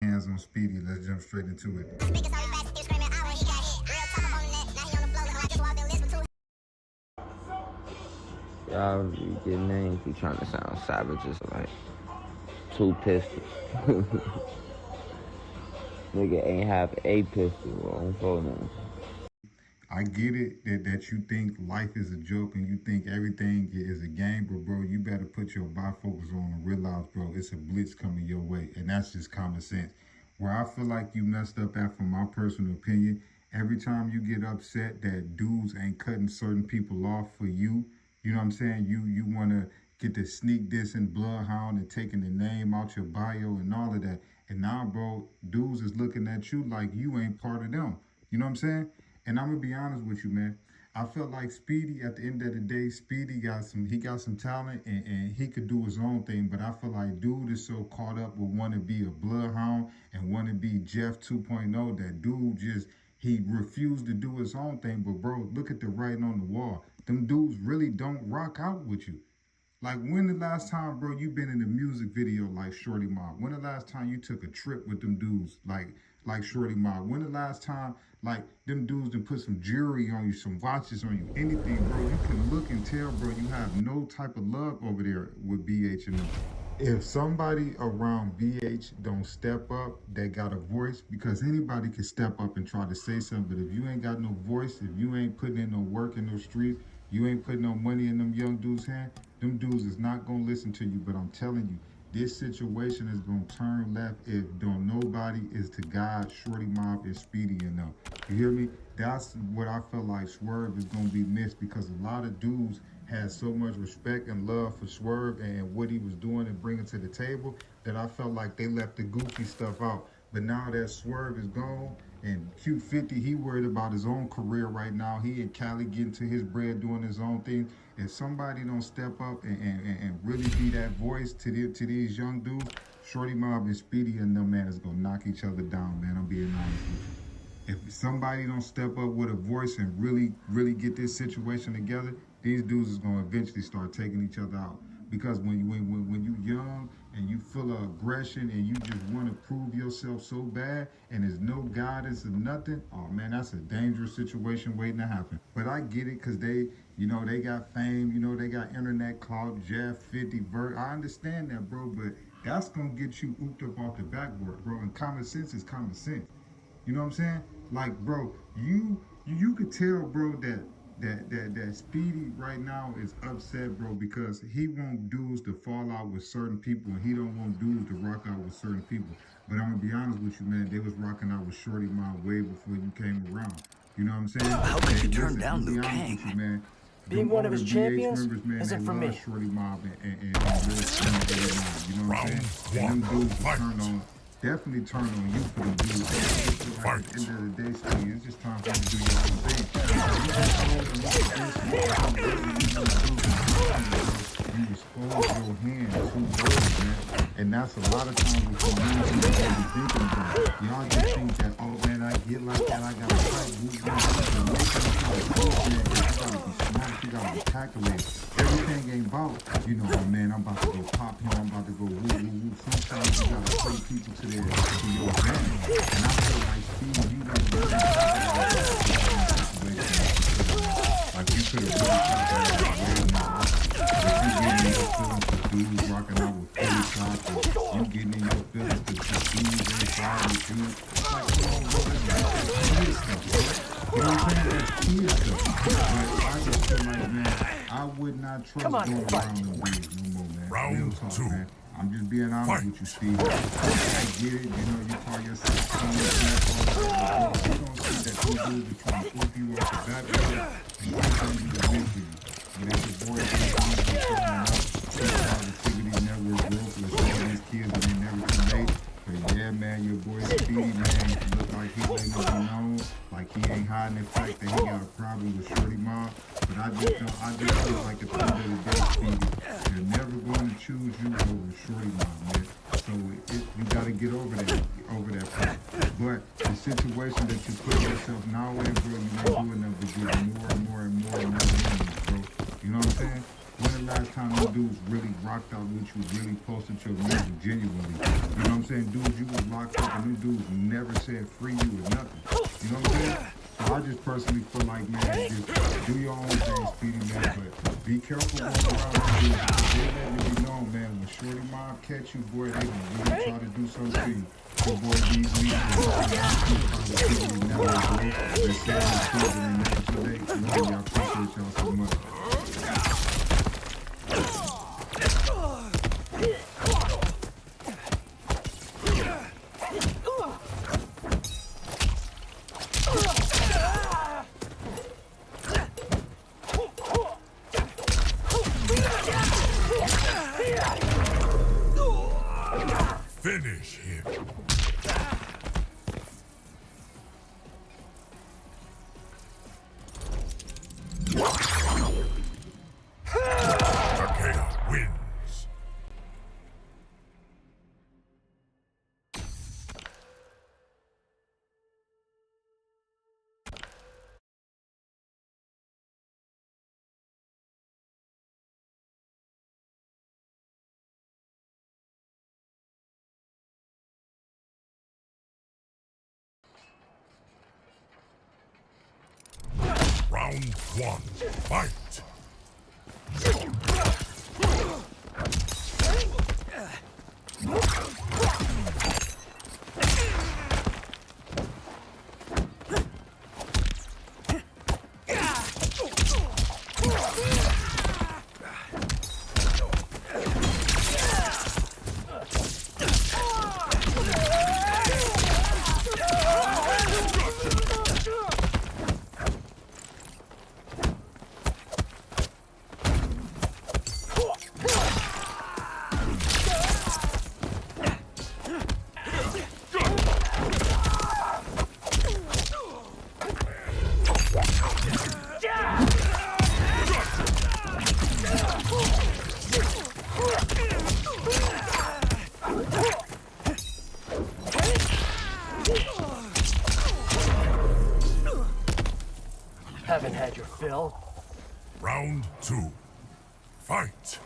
Hands on Speedy. Let's jump straight into it. Y'all be getting names, be trying to sound savages, like 2 pistols. Nigga ain't have a pistol on phone. I get it that you think life is a joke and you think everything is a game, but bro, you better put your bifocals on and realize, bro, it's a blitz coming your way, and that's just common sense. Where I feel like you messed up at, from my personal opinion, every time you get upset that dudes ain't cutting certain people off for you, you know what I'm saying? You want to get the sneak diss and bloodhound and taking the name out your bio and all of that. And now, bro, dudes is looking at you like you ain't part of them. You know what I'm saying? And I'm gonna be honest with you, man. I felt like Speedy, at the end of the day, Speedy got some talent and he could do his own thing. But I feel like dude is so caught up with wanting to be a bloodhound and want to be Jeff 2.0 that dude just He refused to do his own thing. But bro, look at the writing on the wall. Them dudes really don't rock out with you. Like, when the last time, bro, you been in a music video like Shorty Mob? When the last time you took a trip with them dudes like Shorty Mob? When the last time, like, them dudes done put some jewelry on you, some watches on you, anything, bro? You can look and tell, bro, you have no type of love over there with BH and them. If somebody around BH don't step up, they got a voice, because anybody can step up and try to say something, but if you ain't got no voice, if you ain't putting in no work in those streets, you ain't putting no money in them young dudes' hand, them dudes is not gonna listen to you. But I'm telling you, this situation is gonna turn left if don't nobody is to guide Shorty Mob and Speedy and them. You hear me? That's what I felt like Swerve is gonna be missed, because a lot of dudes had so much respect and love for Swerve and what he was doing and bringing to the table, that I felt like they left the goofy stuff out. But now that Swerve is gone, and Q50, he worried about his own career right now. He and Cali getting to his bread, doing his own thing. If somebody don't step up and really be that voice to these young dudes, Shorty Mob and Speedy and them, man, is gonna knock each other down, man. I'm being honest with you. If somebody don't step up with a voice and really get this situation together, these dudes is gonna eventually start taking each other out. Because when you young and you full of aggression and you just want to prove yourself so bad and there's no guidance or nothing, oh man, that's a dangerous situation waiting to happen. But I get it, because they, you know, they got fame, you know, they got internet clout, Jeff, 50, Vert. I understand that, bro, but that's gonna get you ooped up off the backboard, bro. And common sense is common sense. You know what I'm saying? Like, bro, you could tell, bro, that Speedy right now is upset, bro, because he want dudes to fall out with certain people and he don't want dudes to rock out with certain people. But I'm gonna be honest with you, man, they was rocking out with Shorty Mob way before you came around. You know what I'm saying? How could you turn down Liu Kang? Being one of his champions isn't for me. Shorty Mob and you know what I'm saying? And them dudes turned on. Definitely turn on you for them dudes. Like, at the end of the day, Speedy, it's just time for you to do your own thing. You expose your hand too much, man. And that's a lot of times what you really be thinking about. Y'all just think that, oh man, I get like that, I gotta fight. You gotta be smart, you gotta be calculated. Everything ain't about, you know, oh man, I'm about to go pop him, I'm about to go woo woo woo. Sometimes you gotta play people to your advantage. And I feel like Steve, you got to like you could have really shot that way more. If you getting in your feelings for dudes rocking out with 40 shots, or you getting in your feelings for dudes inside with you, like, kid stuff, bro. You know what I'm saying? That's kid stuff. Like, I just feel like, man, I would not trust going around them dudes no more, man. Real talk, man. I'm just being honest with you, Steve. I get it, you know, you call yourself common sense, all that, but you don't see that two dudes are trying to flip you off the backboard and you think you can win for you. But it's your boy, Positivity Network Group, with all these kids that ain't never too late. But yeah, man, your boy Speedy, man, look like he letting it be known, like he ain't hiding the fact that he got a problem with Shorty Mob. But I just feel like at the end of the day, Speedy, they're never going to choose you over Shorty Mob, man. So you got to get over that part. But the situation that you put yourself now in, bro, you ain't doing nothing but getting more and more and more and more enemies, bro. You know what I'm saying? When the last time them dudes really rocked out with you, really posted your music genuinely? You know what I'm saying? Dudes, you was locked up and them dudes never said free you or nothing. You know what I'm saying? So I just personally feel like, man, just do your own thing, Speedy, man, but be careful going around with dudes. They letting it be known, man, when Shorty Mob catch you, boy, they can really try to do something to you. Your boy Beasley, and never broke. They're saying the children and never too late. You know, I appreciate y'all so much. Finish him. Round one, fight! Haven't had your fill. Round two, fight!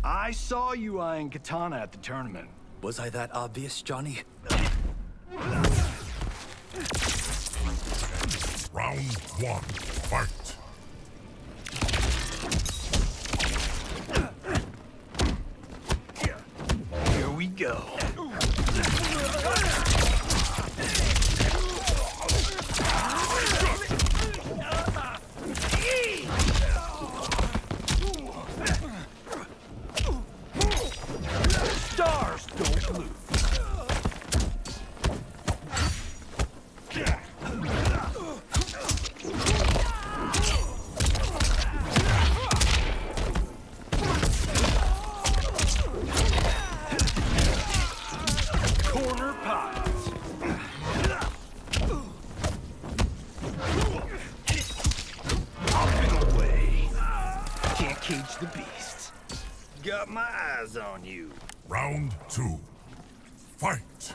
I saw you eyeing Katana at the tournament. Was I that obvious, Johnny? Round one, fight! Here we go. Stars don't lose. Corner pots. Up and away. Can't cage the beast. Got my eyes on you. Round 2. Fight!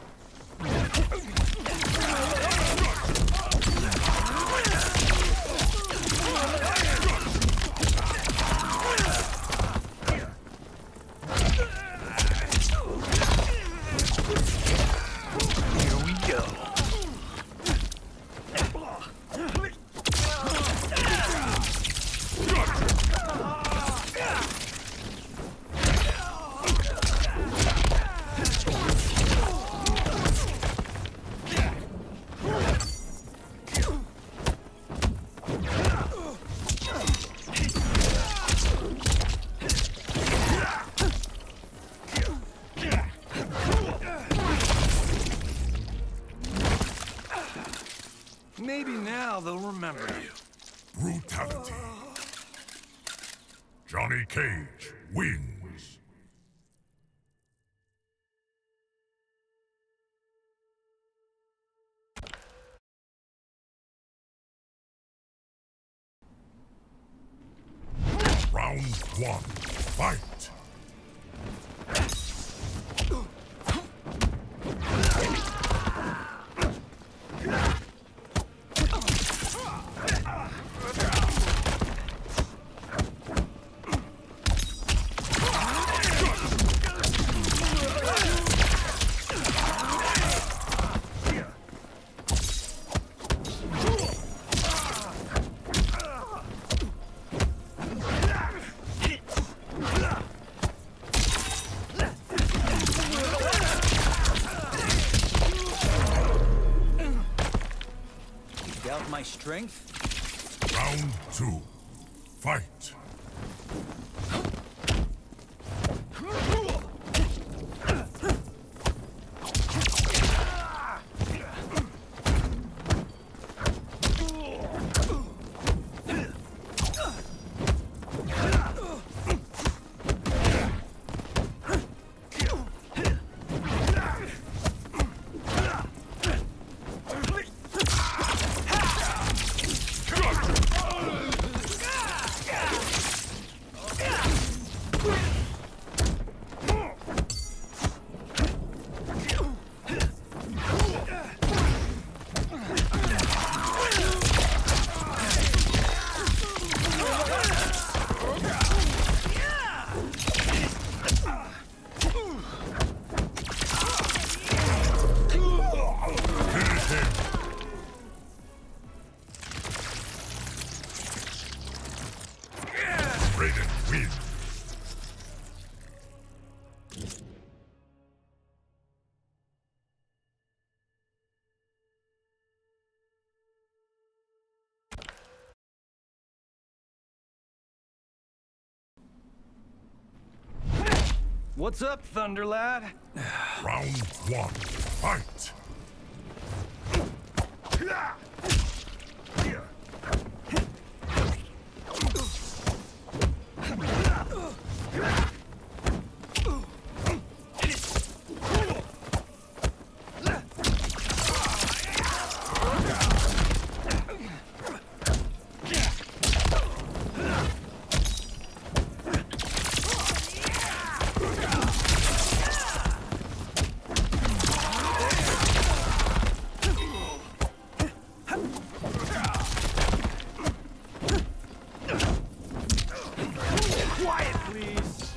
Here we go. Maybe now they'll remember you. Brutality. Johnny Cage wins. Round 1. Fight! Doubt my strength? Round 2. Fight! Raiden wins. What's up, Thunder Lad? Round 1. Fight! Quiet, please.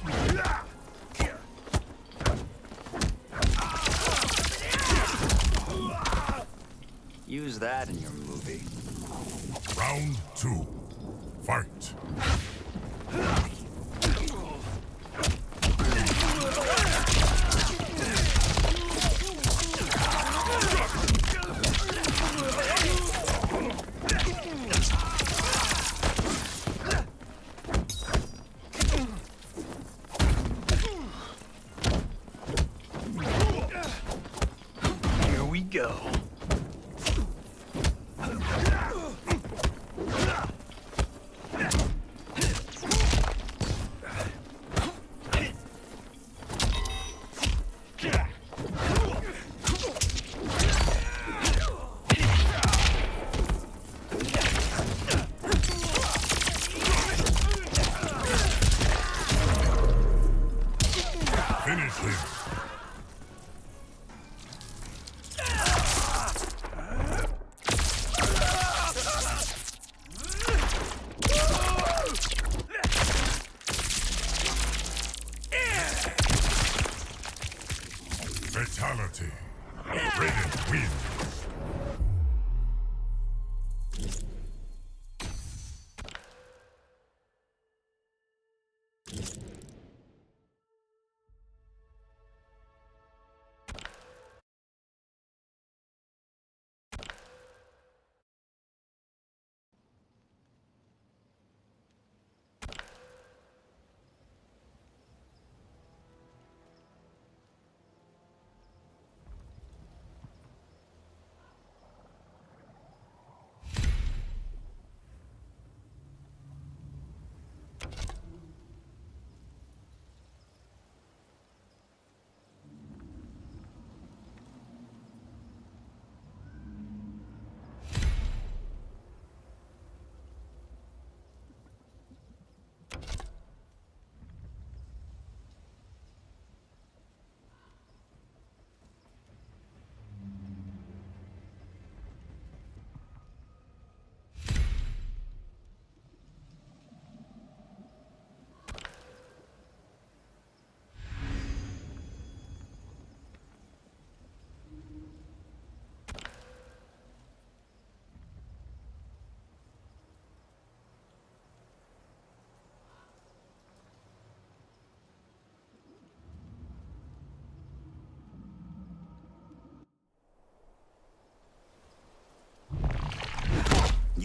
Use that in your movie. Round 2. Fight! Here we go. Finish him! Raiden wins.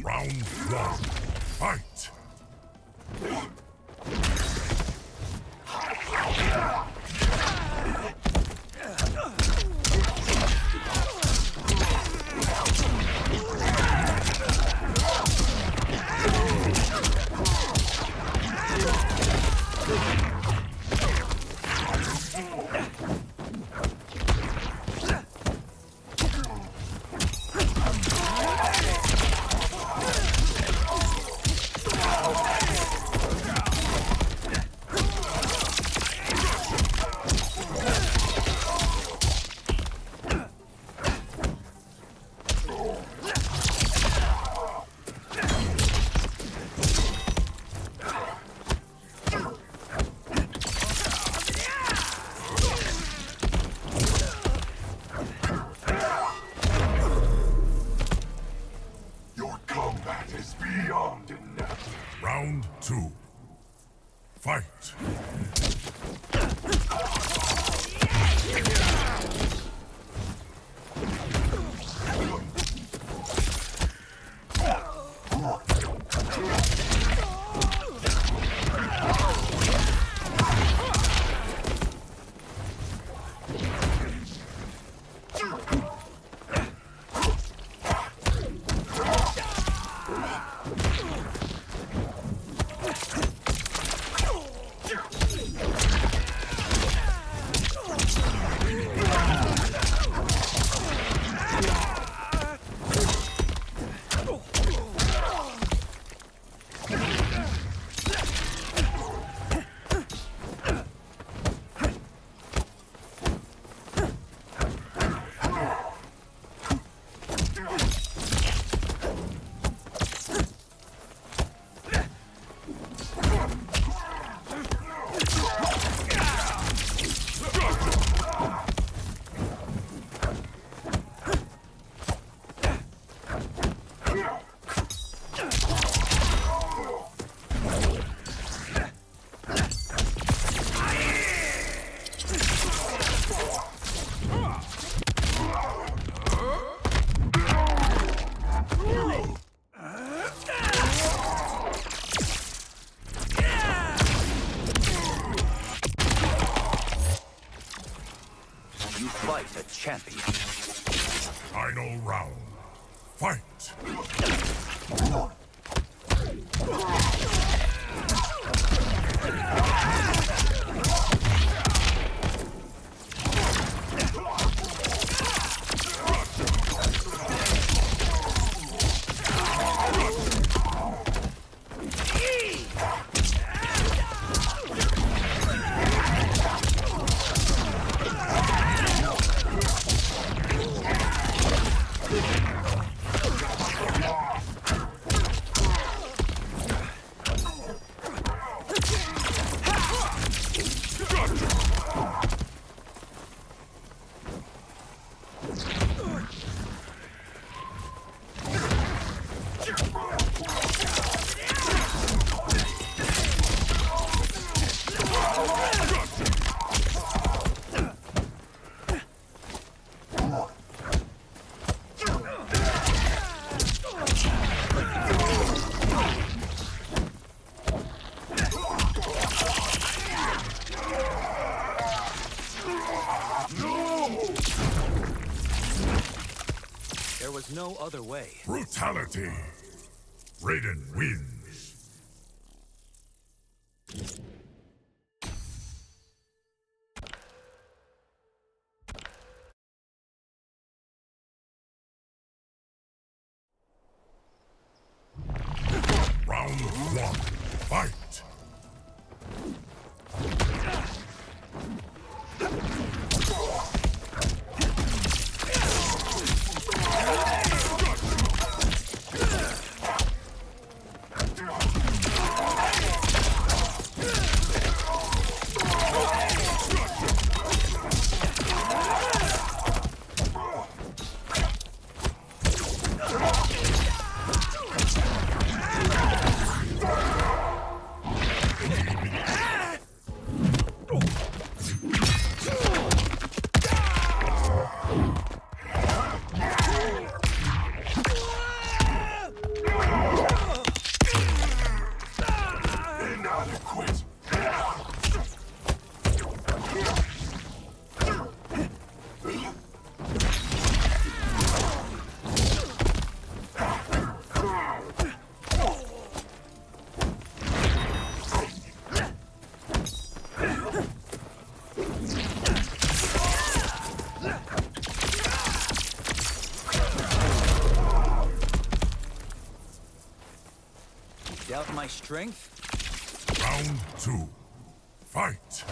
Round 1. Fight! Round 2. Fight! A champion. Final round. Fight! There was no other way. Brutality. Raiden wins. Round 1. Fight. Doubt my strength? Round 2. Fight.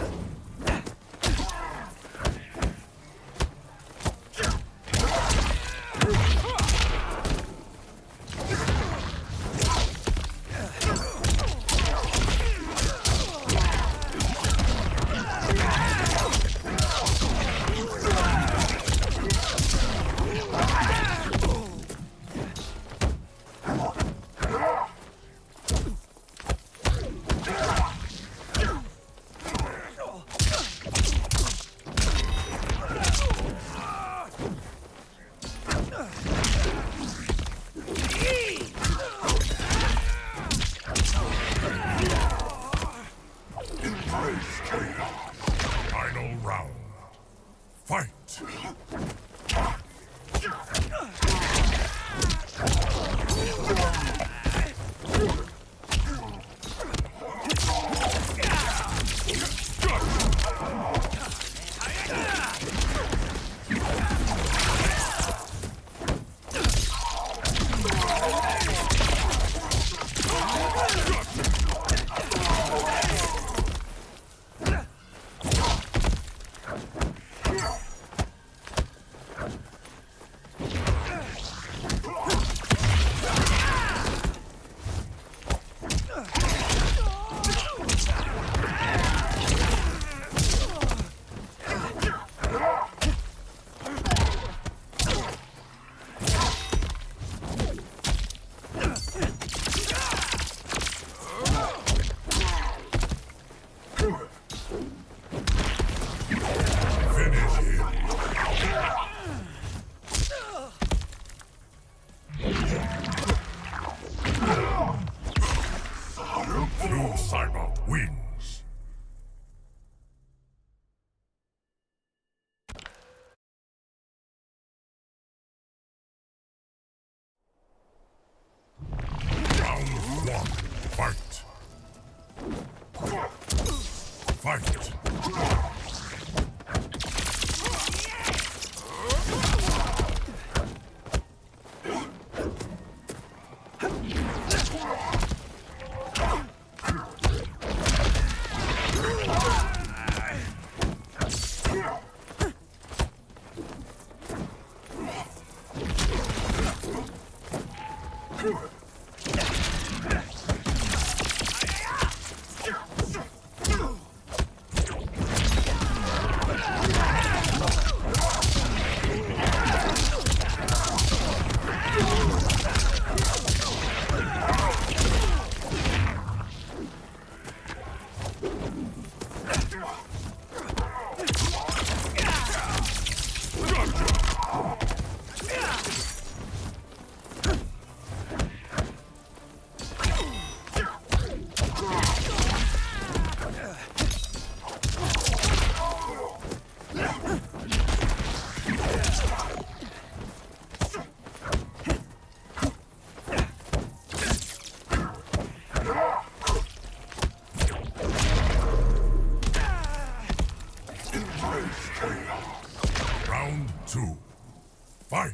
Fight!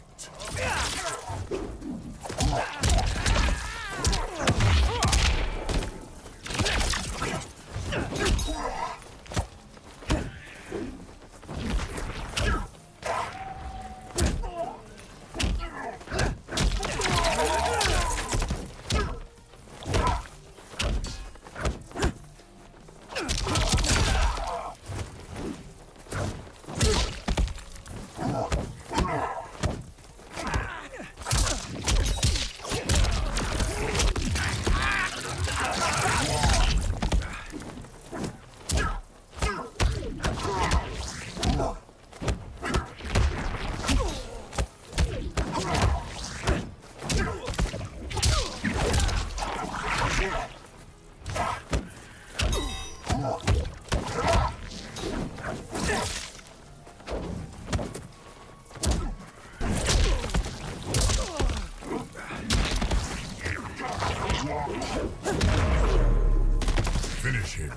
Finish him.